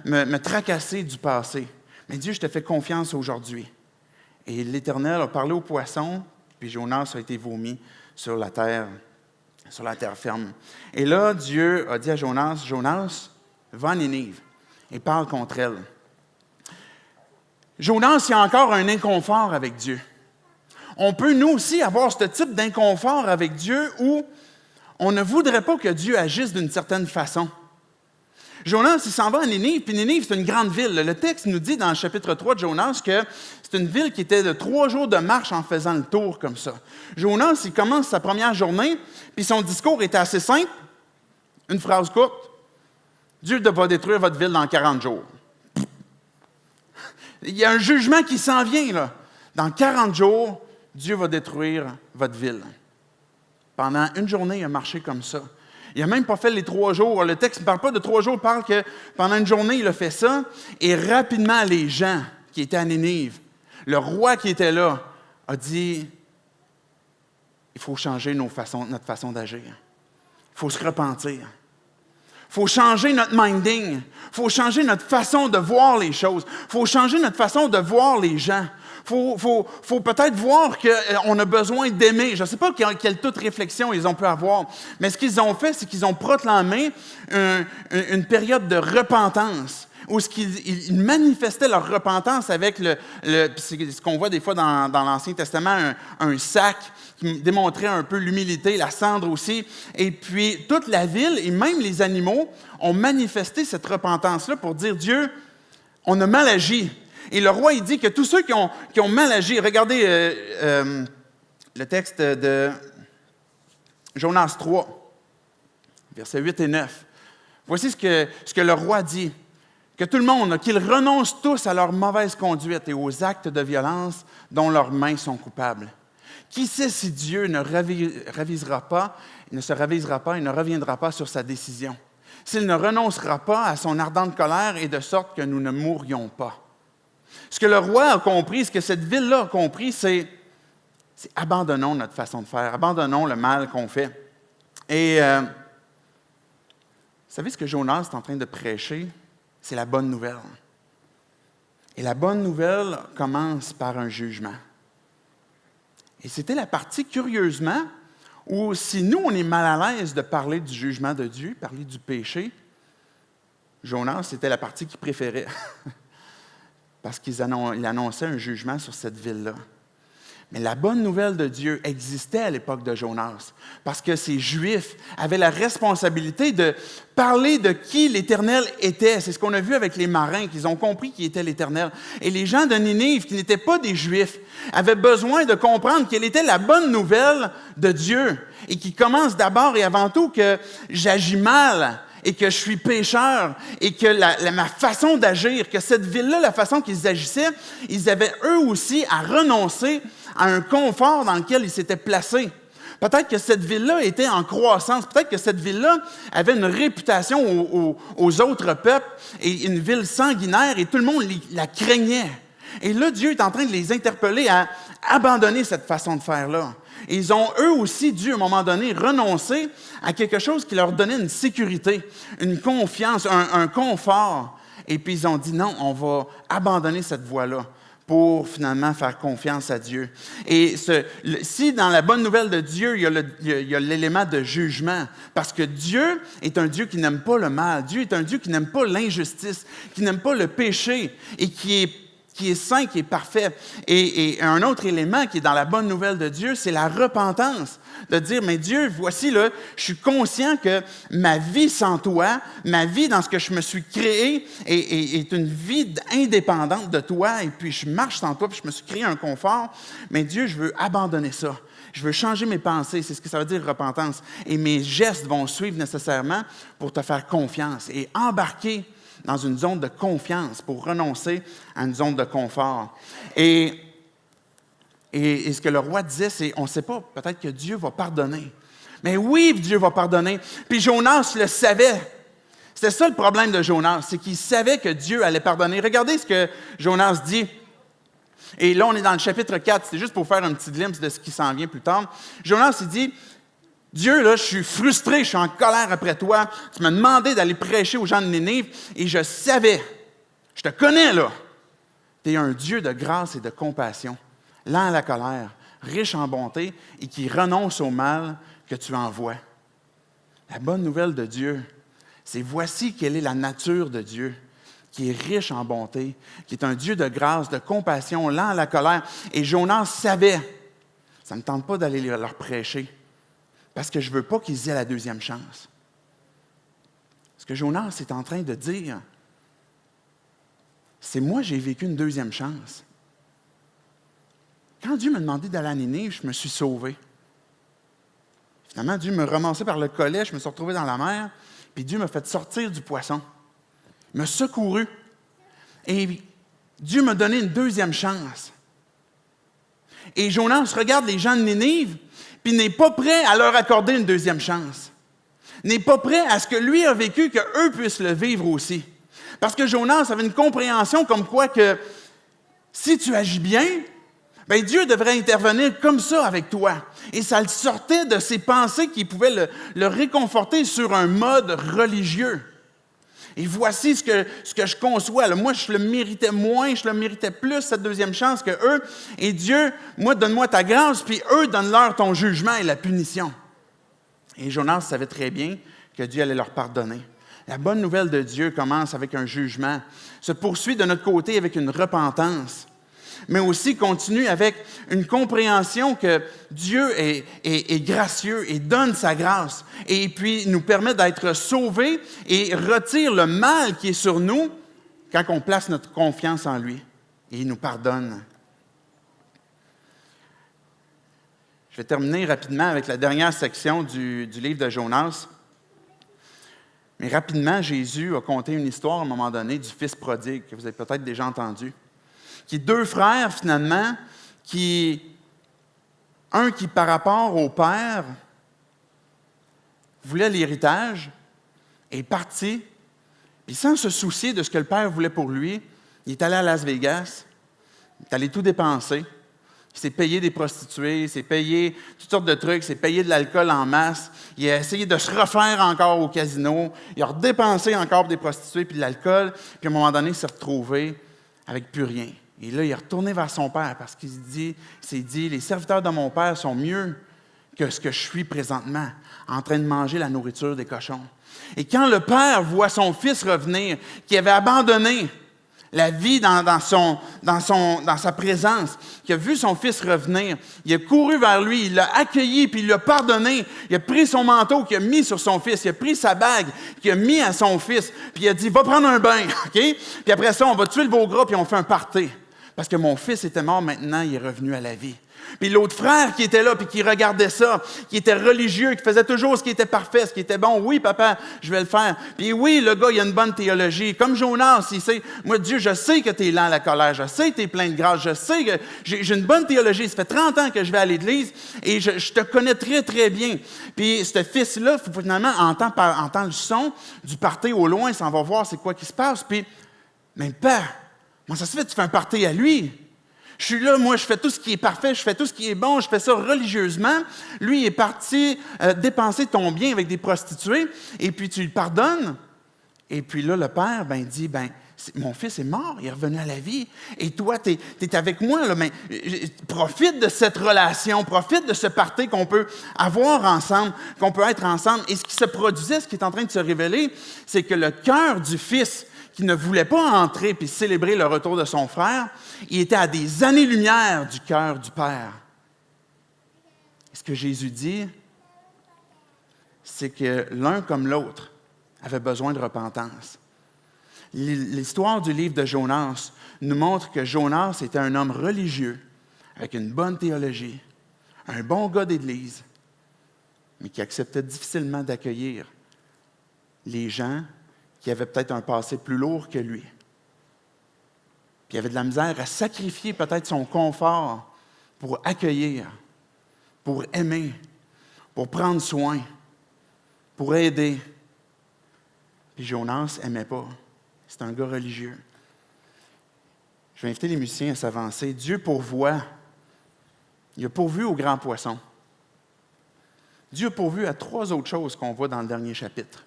Speaker 2: me tracasser du passé. Mais Dieu, je te fais confiance aujourd'hui. Et l'Éternel a parlé au poisson, puis Jonas a été vomi sur la terre ferme. Et là, Dieu a dit à Jonas, « Jonas, va à Ninive et parle contre elle. » Jonas, il y a encore un inconfort avec Dieu. On peut, nous aussi, avoir ce type d'inconfort avec Dieu où on ne voudrait pas que Dieu agisse d'une certaine façon. Jonas, il s'en va à Ninive, puis Ninive, c'est une grande ville. Le texte nous dit dans le chapitre 3 de Jonas que c'est une ville qui était de 3 jours de marche en faisant le tour comme ça. Jonas, il commence sa première journée, puis son discours était assez simple. Une phrase courte. « Dieu va détruire votre ville dans 40 jours. » Il y a un jugement qui s'en vient, là. Dans 40 jours, Dieu va détruire votre ville. Pendant une journée, il a marché comme ça. Il n'a même pas fait les 3 jours. Le texte ne parle pas de 3 jours, il parle que pendant une journée, il a fait ça. Et rapidement, les gens qui étaient à Ninive, le roi qui était là, a dit, il faut changer notre façon d'agir. Il faut se repentir. Il faut changer notre minding. Il faut changer notre façon de voir les choses. Il faut changer notre façon de voir les gens. Il faut peut-être voir qu'on a besoin d'aimer. Je ne sais pas quelle toute réflexion ils ont pu avoir, mais ce qu'ils ont fait, c'est qu'ils ont proclamé une période de repentance, où ils manifestaient leur repentance avec c'est ce qu'on voit des fois dans l'Ancien Testament, un sac qui démontrait un peu l'humilité, la cendre aussi. Et puis, toute la ville et même les animaux ont manifesté cette repentance-là pour dire, Dieu, on a mal agi. Et le roi, il dit que tous ceux qui ont mal agi, regardez le texte de Jonas 3, versets 8 et 9. Voici ce que le roi dit. Que tout le monde, qu'ils renoncent tous à leur mauvaise conduite et aux actes de violence dont leurs mains sont coupables. Qui sait si Dieu ne se ravisera pas et ne reviendra pas sur sa décision, s'il ne renoncera pas à son ardente colère et de sorte que nous ne mourions pas. Ce que le roi a compris, ce que cette ville-là a compris, c'est abandonnons notre façon de faire, abandonnons le mal qu'on fait. Et vous savez ce que Jonas est en train de prêcher? C'est la bonne nouvelle. Et la bonne nouvelle commence par un jugement. Et c'était la partie, curieusement, où si nous, on est mal à l'aise de parler du jugement de Dieu, parler du péché, Jonas, c'était la partie qu'il préférait. Parce qu'il annonçait un jugement sur cette ville-là. Mais la bonne nouvelle de Dieu existait à l'époque de Jonas, parce que ces Juifs avaient la responsabilité de parler de qui l'Éternel était. C'est ce qu'on a vu avec les marins, qu'ils ont compris qui était l'Éternel. Et les gens de Ninive, qui n'étaient pas des Juifs, avaient besoin de comprendre quelle était la bonne nouvelle de Dieu, et qui commence d'abord et avant tout que j'agis mal, et que je suis pécheur, et que ma façon d'agir, que cette ville-là, la façon qu'ils agissaient, ils avaient eux aussi à renoncer à un confort dans lequel ils s'étaient placés. Peut-être que cette ville-là était en croissance, peut-être que cette ville-là avait une réputation aux autres peuples, et une ville sanguinaire, et tout le monde la craignait. Et là, Dieu est en train de les interpeller à abandonner cette façon de faire-là. Et ils ont eux aussi dû, à un moment donné, renoncer à quelque chose qui leur donnait une sécurité, une confiance, un confort. Et puis ils ont dit non, on va abandonner cette voie-là pour finalement faire confiance à Dieu. Et si dans la bonne nouvelle de Dieu, il y a l'élément de jugement, parce que Dieu est un Dieu qui n'aime pas le mal, Dieu est un Dieu qui n'aime pas l'injustice, qui n'aime pas le péché et qui est saint, qui est parfait. Et un autre élément qui est dans la bonne nouvelle de Dieu, c'est la repentance. De dire, mais Dieu, voici, là, je suis conscient que ma vie sans toi, ma vie dans ce que je me suis créé est une vie indépendante de toi, et puis je marche sans toi, puis je me suis créé un confort. Mais Dieu, je veux abandonner ça. Je veux changer mes pensées, c'est ce que ça veut dire repentance. Et mes gestes vont suivre nécessairement pour te faire confiance et embarquer dans une zone de confiance pour renoncer à une zone de confort. Et ce que le roi disait, c'est, on ne sait pas, peut-être que Dieu va pardonner. Mais oui, Dieu va pardonner. Puis Jonas le savait. C'était ça le problème de Jonas, c'est qu'il savait que Dieu allait pardonner. Regardez ce que Jonas dit. Et là, on est dans le chapitre 4, c'est juste pour faire un petit glimpse de ce qui s'en vient plus tard. Jonas, il dit, Dieu, là, je suis frustré, je suis en colère après toi. Tu m'as demandé d'aller prêcher aux gens de Ninive et je savais, je te connais là, tu es un Dieu de grâce et de compassion, lent à la colère, riche en bonté et qui renonce au mal que tu envoies. La bonne nouvelle de Dieu, c'est voici quelle est la nature de Dieu, qui est riche en bonté, qui est un Dieu de grâce, de compassion, lent à la colère. Et Jonas savait, ça ne me tente pas d'aller leur prêcher, parce que je ne veux pas qu'ils aient la deuxième chance. Ce que Jonas est en train de dire, c'est moi, j'ai vécu une deuxième chance. Quand Dieu m'a demandé d'aller à Ninive, je me suis sauvé. Finalement, Dieu me ramassait par le collet, je me suis retrouvé dans la mer, puis Dieu m'a fait sortir du poisson. Il m'a secouru. Et Dieu m'a donné une deuxième chance. Et Jonas regarde les gens de Ninive, puis n'est pas prêt à leur accorder une deuxième chance. n'est pas prêt à ce que lui a vécu, qu'eux puissent le vivre aussi. Parce que Jonas avait une compréhension comme quoi que si tu agis bien, bien Dieu devrait intervenir comme ça avec toi. Et ça le sortait de ses pensées qui pouvaient le réconforter sur un mode religieux. Et voici ce que je conçois. Là, moi, je le méritais moins, je le méritais plus, cette deuxième chance que eux. Et Dieu, moi, donne-moi ta grâce, puis eux, donne-leur ton jugement et la punition. Et Jonas savait très bien que Dieu allait leur pardonner. La bonne nouvelle de Dieu commence avec un jugement, se poursuit de notre côté avec une repentance, mais aussi continue avec une compréhension que Dieu est gracieux et donne sa grâce, et puis nous permet d'être sauvés et retire le mal qui est sur nous quand on place notre confiance en lui, et il nous pardonne. Je vais terminer rapidement avec la dernière section du livre de Jonas. Mais rapidement, Jésus a conté une histoire à un moment donné du fils prodigue, que vous avez peut-être déjà entendu, qui est deux frères, finalement, un qui, par rapport au père, voulait l'héritage, est parti, puis sans se soucier de ce que le père voulait pour lui, il est allé à Las Vegas, il est allé tout dépenser. Il s'est payé des prostituées, il s'est payé toutes sortes de trucs, il s'est payé de l'alcool en masse, il a essayé de se refaire encore au casino, il a redépensé encore des prostituées puis de l'alcool, puis à un moment donné, il s'est retrouvé avec plus rien. Et là, il est retourné vers son père parce qu'il s'est dit, les serviteurs de mon père sont mieux que ce que je suis présentement, en train de manger la nourriture des cochons. Et quand le père voit son fils revenir, qui avait abandonné la vie dans sa présence, qui a vu son fils revenir, il a couru vers lui, il l'a accueilli, puis il l'a pardonné. Il a pris son manteau qu'il a mis sur son fils, il a pris sa bague qu'il a mis à son fils, puis il a dit « Va prendre un bain, OK? Puis après ça, on va tuer le beau gras, puis on fait un party. Parce que mon fils était mort, maintenant, il est revenu à la vie. » Puis l'autre frère qui était là, puis qui regardait ça, qui était religieux, qui faisait toujours ce qui était parfait, ce qui était bon. Oui, papa, je vais le faire. Puis oui, le gars, il a une bonne théologie. Comme Jonas, il sait, moi, Dieu, je sais que tu es lent à la colère, je sais que tu es plein de grâce, je sais que j'ai une bonne théologie. Ça fait 30 ans que je vais à l'église et je te connais très, très bien. Puis ce fils-là, finalement, entend le son du party au loin, s'en va voir c'est quoi qui se passe. Puis, mais père, moi, ça se fait, tu fais un party à lui. Je suis là, moi, je fais tout ce qui est parfait, je fais tout ce qui est bon, je fais ça religieusement. Lui, il est parti dépenser ton bien avec des prostituées, et puis tu le pardonnes. Et puis là, le père, dit, mon fils est mort, il est revenu à la vie, et toi, tu es avec moi, là, mais profite de cette relation, profite de ce party qu'on peut avoir ensemble, qu'on peut être ensemble. Et ce qui se produisait, ce qui est en train de se révéler, c'est que le cœur du fils, qui ne voulait pas entrer puis célébrer le retour de son frère, il était à des années-lumière du cœur du Père. Et ce que Jésus dit, c'est que l'un comme l'autre avait besoin de repentance. L'histoire du livre de Jonas nous montre que Jonas était un homme religieux, avec une bonne théologie, un bon gars d'église, mais qui acceptait difficilement d'accueillir les gens qui avait peut-être un passé plus lourd que lui. Puis il avait de la misère à sacrifier peut-être son confort pour accueillir, pour aimer, pour prendre soin, pour aider. Puis Jonas n'aimait pas. C'est un gars religieux. Je vais inviter les musiciens à s'avancer. Dieu pourvoit. Il a pourvu aux grands poissons. Dieu a pourvu à 3 autres choses qu'on voit dans le dernier chapitre.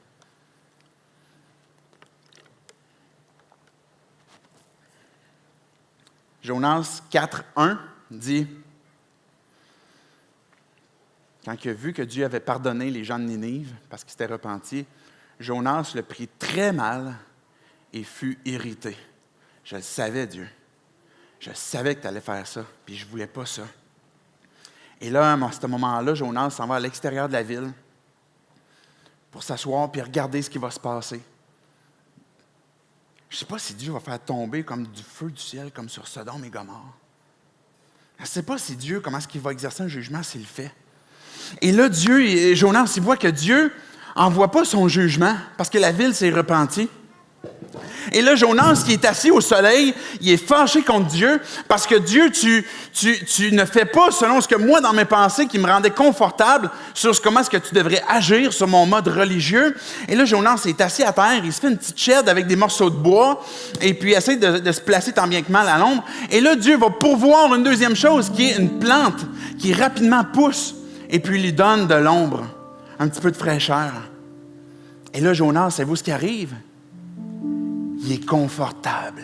Speaker 2: Jonas 4:1 dit, quand il a vu que Dieu avait pardonné les gens de Ninive parce qu'ils s'étaient repentis, Jonas le prit très mal et fut irrité. Je le savais, Dieu. Je savais que tu allais faire ça, puis je ne voulais pas ça. Et là, à ce moment-là, Jonas s'en va à l'extérieur de la ville pour s'asseoir puis regarder ce qui va se passer. Je ne sais pas si Dieu va faire tomber comme du feu du ciel, comme sur Sodome et Gomorrhe. Je ne sais pas si Dieu, comment est-ce qu'il va exercer un jugement s'il le fait. Et là, Jonas, il voit que Dieu n'envoie pas son jugement parce que la ville s'est repentie. Et là, Jonas, qui est assis au soleil, il est fâché contre Dieu parce que Dieu, tu ne fais pas selon ce que moi, dans mes pensées, qui me rendait confortable sur comment est-ce que tu devrais agir sur mon mode religieux. Et là, Jonas est assis à terre, il se fait une petite chaîne avec des morceaux de bois et puis il essaie de se placer tant bien que mal à l'ombre. Et là, Dieu va pourvoir une deuxième chose qui est une plante qui rapidement pousse et puis lui donne de l'ombre, un petit peu de fraîcheur. Et là, Jonas, savez-vous ce qui arrive? Il est confortable.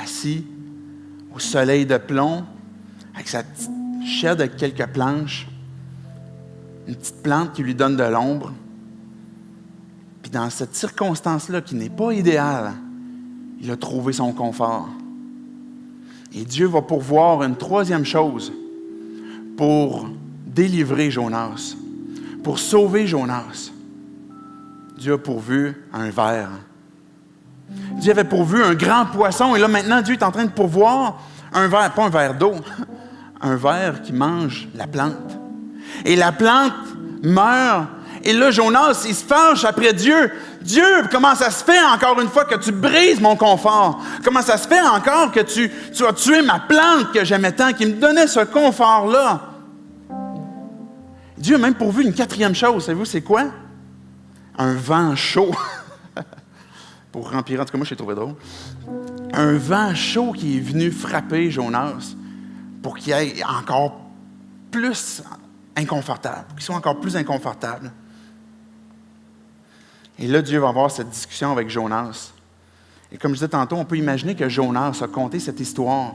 Speaker 2: Assis au soleil de plomb, avec sa petite chaîne de quelques planches, une petite plante qui lui donne de l'ombre. Puis dans cette circonstance-là, qui n'est pas idéale, il a trouvé son confort. Et Dieu va pourvoir une troisième chose pour délivrer Jonas, pour sauver Jonas. Dieu a pourvu un ver. Dieu avait pourvu un grand poisson et là maintenant Dieu est en train de pourvoir un ver, pas un verre d'eau, un ver qui mange la plante. Et la plante meurt. Et là, Jonas, il se fâche après Dieu. Dieu, comment ça se fait encore une fois que tu brises mon confort? Comment ça se fait encore que tu as tué ma plante que j'aimais tant, qui me donnait ce confort-là? Dieu a même pourvu une quatrième chose. Savez-vous, c'est quoi? Un vent chaud. Pour remplir, en tout cas, moi, je l'ai trouvé drôle. Un vent chaud qui est venu frapper Jonas pour qu'il aille encore plus inconfortable, qu'il soit encore plus inconfortable. Et là, Dieu va avoir cette discussion avec Jonas. Et comme je disais tantôt, on peut imaginer que Jonas a conté cette histoire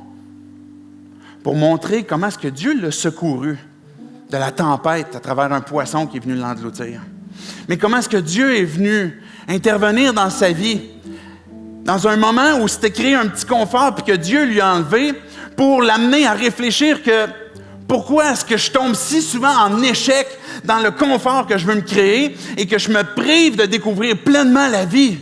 Speaker 2: pour montrer comment est-ce que Dieu l'a secouru de la tempête à travers un poisson qui est venu l'engloutir. Mais comment est-ce que Dieu est venu intervenir dans sa vie dans un moment où s'était créé un petit confort puis que Dieu lui a enlevé pour l'amener à réfléchir que pourquoi est-ce que je tombe si souvent en échec dans le confort que je veux me créer et que je me prive de découvrir pleinement la vie?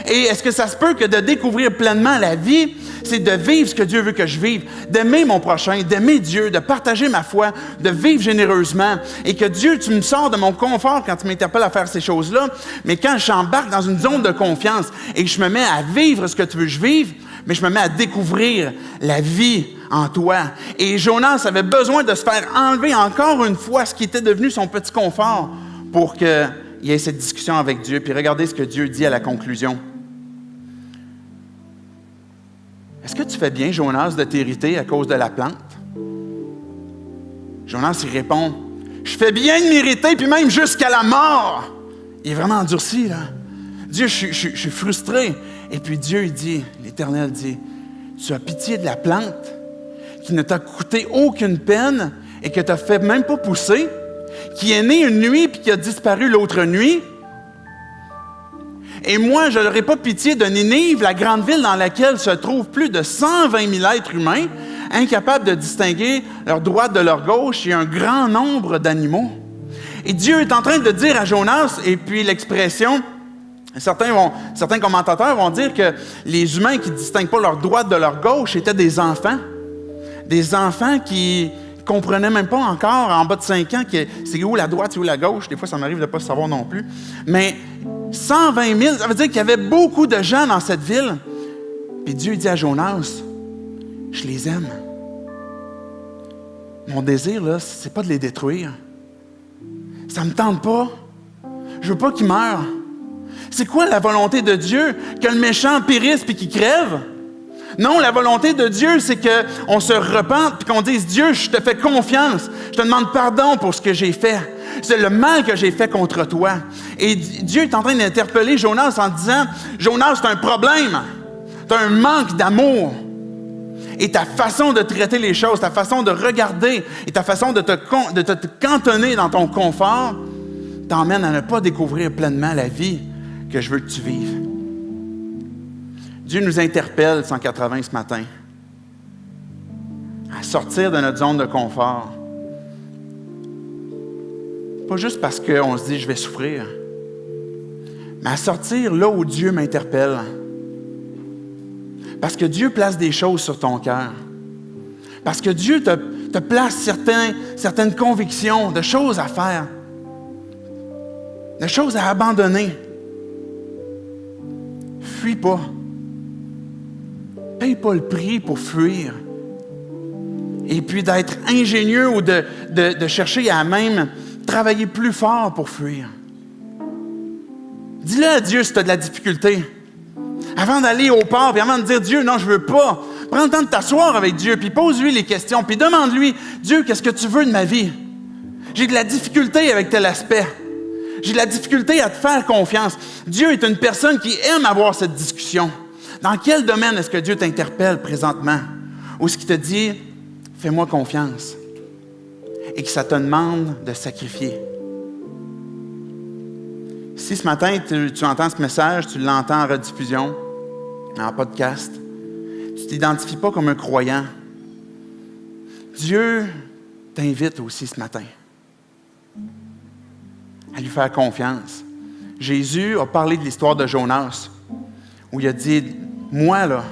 Speaker 2: Et est-ce que ça se peut que de découvrir pleinement la vie, c'est de vivre ce que Dieu veut que je vive, d'aimer mon prochain, d'aimer Dieu, de partager ma foi, de vivre généreusement, et que Dieu, tu me sors de mon confort quand tu m'interpelles à faire ces choses-là, mais quand j'embarque dans une zone de confiance et que je me mets à vivre ce que tu veux que je vive, mais je me mets à découvrir la vie en toi. Et Jonas avait besoin de se faire enlever encore une fois ce qui était devenu son petit confort pour qu'il y ait cette discussion avec Dieu. Puis regardez ce que Dieu dit à la conclusion. Est-ce que tu fais bien, Jonas, de t'irriter à cause de la plante? Jonas, il répond, je fais bien de m'irriter, puis même jusqu'à la mort. Il est vraiment endurci, là. Dieu, je suis frustré. Et puis Dieu, il dit, l'Éternel dit, tu as pitié de la plante qui ne t'a coûté aucune peine et que tu n'as fait même pas pousser, qui est née une nuit puis qui a disparu l'autre nuit. Et moi, je n'aurais pas pitié de Ninive, la grande ville dans laquelle se trouvent plus de 120 000 êtres humains, incapables de distinguer leur droite de leur gauche et un grand nombre d'animaux. Et Dieu est en train de dire à Jonas, et puis l'expression, certains commentateurs vont dire que les humains qui ne distinguent pas leur droite de leur gauche étaient des enfants qui ne comprenaient même pas encore, en bas de 5 ans, que c'est où la droite, c'est où la gauche. Des fois, ça m'arrive de ne pas savoir non plus. Mais 120 000, ça veut dire qu'il y avait beaucoup de gens dans cette ville. Puis Dieu dit à Jonas, je les aime. Mon désir, là, c'est pas de les détruire. Ça me tente pas. Je veux pas qu'ils meurent. C'est quoi la volonté de Dieu? Que le méchant périsse puis qu'il crève? Non, la volonté de Dieu, c'est qu'on se repente puis qu'on dise, Dieu, je te fais confiance. Je te demande pardon pour ce que j'ai fait. C'est le mal que j'ai fait contre toi. Et Dieu est en train d'interpeller Jonas en disant, Jonas, tu as un problème. Tu as un manque d'amour. Et ta façon de traiter les choses, ta façon de regarder et ta façon de te cantonner dans ton confort t'emmène à ne pas découvrir pleinement la vie que je veux que tu vives. Dieu nous interpelle, 180 ce matin, à sortir de notre zone de confort. Pas juste parce qu'on se dit « je vais souffrir », mais à sortir là où Dieu m'interpelle. Parce que Dieu place des choses sur ton cœur. Parce que Dieu te place certaines convictions, de choses à faire, de choses à abandonner. fuis pas. Paye pas le prix pour fuir. Et puis d'être ingénieux ou de chercher à même travailler plus fort pour fuir. Dis-le à Dieu si tu as de la difficulté. Avant d'aller au port, puis avant de dire « Dieu, non, je ne veux pas », prends le temps de t'asseoir avec Dieu, puis pose-lui les questions, puis demande-lui « Dieu, qu'est-ce que tu veux de ma vie? J'ai de la difficulté avec tel aspect. J'ai de la difficulté à te faire confiance. » Dieu est une personne qui aime avoir cette discussion. Dans quel domaine est-ce que Dieu t'interpelle présentement? Ou est-ce qu'il te dit « Fais-moi confiance » et que ça te demande de sacrifier? Si ce matin, tu entends ce message, tu l'entends en rediffusion, en podcast, tu ne t'identifies pas comme un croyant, Dieu t'invite aussi ce matin à lui faire confiance. Jésus a parlé de l'histoire de Jonas, où il a dit, moi là,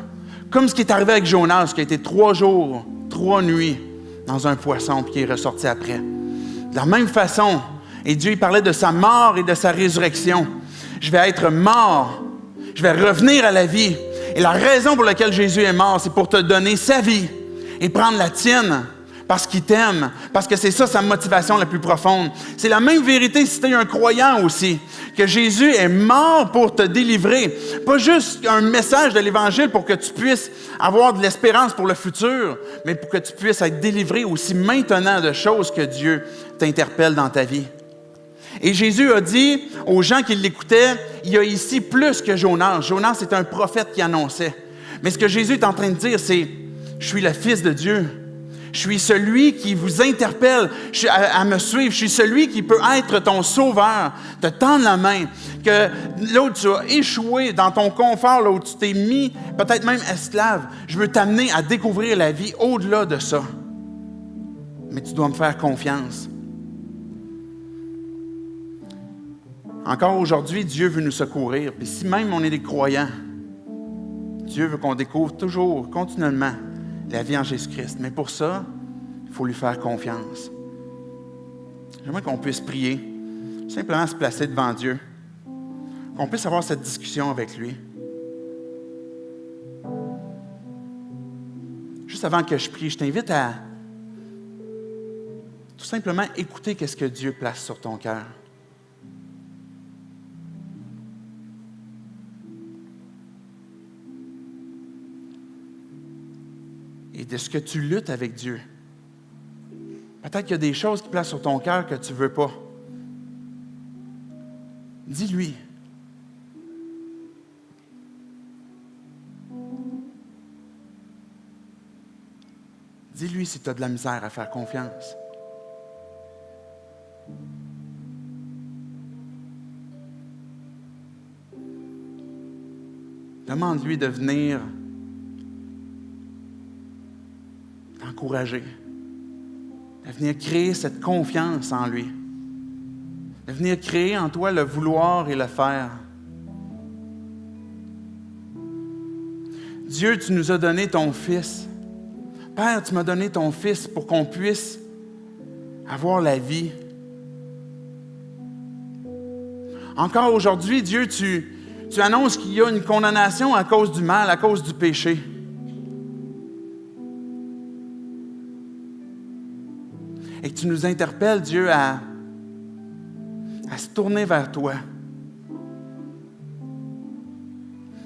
Speaker 2: comme ce qui est arrivé avec Jonas, qui a été 3 jours, 3 nuits dans un poisson, puis qui est ressorti après. De la même façon, et Dieu il parlait de sa mort et de sa résurrection. Je vais être mort, je vais revenir à la vie. Et la raison pour laquelle Jésus est mort, c'est pour te donner sa vie et prendre la tienne, parce qu'il t'aime, parce que c'est ça sa motivation la plus profonde. C'est la même vérité si tu es un croyant aussi, que Jésus est mort pour te délivrer. Pas juste un message de l'Évangile pour que tu puisses avoir de l'espérance pour le futur, mais pour que tu puisses être délivré aussi maintenant de choses que Dieu t'interpelle dans ta vie. Et Jésus a dit aux gens qui l'écoutaient, il y a ici plus que Jonas. Jonas, c'est un prophète qui annonçait. Mais ce que Jésus est en train de dire, c'est, je suis le Fils de Dieu. Je suis celui qui vous interpelle à me suivre. Je suis celui qui peut être ton sauveur, te tendre la main. Que là où tu as échoué dans ton confort, là où tu t'es mis, peut-être même esclave, je veux t'amener à découvrir la vie au-delà de ça. Mais tu dois me faire confiance. Encore aujourd'hui, Dieu veut nous secourir. Puis si même on est des croyants, Dieu veut qu'on découvre toujours, continuellement, la vie en Jésus-Christ. Mais pour ça, il faut lui faire confiance. J'aimerais qu'on puisse prier, simplement se placer devant Dieu, qu'on puisse avoir cette discussion avec lui. Juste avant que je prie, je t'invite à tout simplement écouter qu'est-ce que Dieu place sur ton cœur. Et de ce que tu luttes avec Dieu. Peut-être qu'il y a des choses qui placent sur ton cœur que tu ne veux pas. Dis-lui. Dis-lui si tu as de la misère à faire confiance. Demande-lui de venir t'encourager, de venir créer cette confiance en lui, de venir créer en toi le vouloir et le faire. Dieu, tu nous as donné ton Fils. Père, tu m'as donné ton Fils pour qu'on puisse avoir la vie. Encore aujourd'hui, Dieu, tu annonces qu'il y a une condamnation à cause du mal, à cause du péché. Et que tu nous interpelles, Dieu, à se tourner vers toi.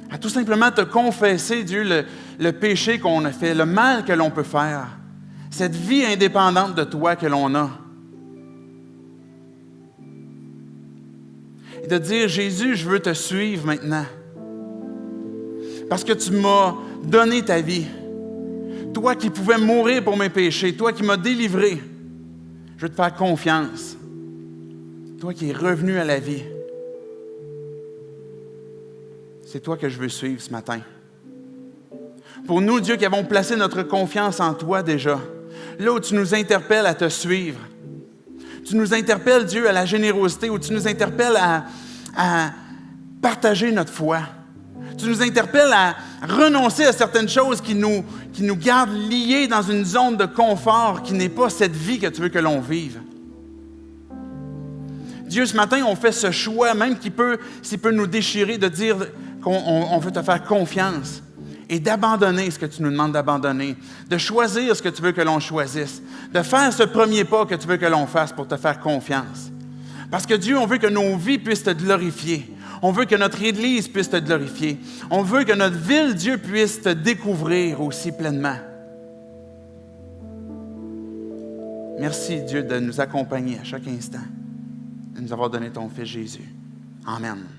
Speaker 2: À tout simplement te confesser, Dieu, le péché qu'on a fait, le mal que l'on peut faire, cette vie indépendante de toi que l'on a. Et de dire, Jésus, je veux te suivre maintenant. Parce que tu m'as donné ta vie. Toi qui pouvais mourir pour mes péchés, toi qui m'as délivré. Je veux te faire confiance. Toi qui es revenu à la vie. C'est toi que je veux suivre ce matin. Pour nous, Dieu, qui avons placé notre confiance en toi déjà, là où tu nous interpelles à te suivre, tu nous interpelles, Dieu, à la générosité, où tu nous interpelles à partager notre foi. Tu nous interpelles à renoncer à certaines choses qui nous gardent liés dans une zone de confort qui n'est pas cette vie que tu veux que l'on vive. Dieu, ce matin, on fait ce choix, même s'il peut nous déchirer, de dire, on veut te faire confiance et d'abandonner ce que tu nous demandes d'abandonner, de choisir ce que tu veux que l'on choisisse, de faire ce premier pas que tu veux que l'on fasse pour te faire confiance. Parce que Dieu, on veut que nos vies puissent te glorifier. On veut que notre Église puisse te glorifier. On veut que notre ville, Dieu, puisse te découvrir aussi pleinement. Merci, Dieu, de nous accompagner à chaque instant, de nous avoir donné ton Fils Jésus. Amen.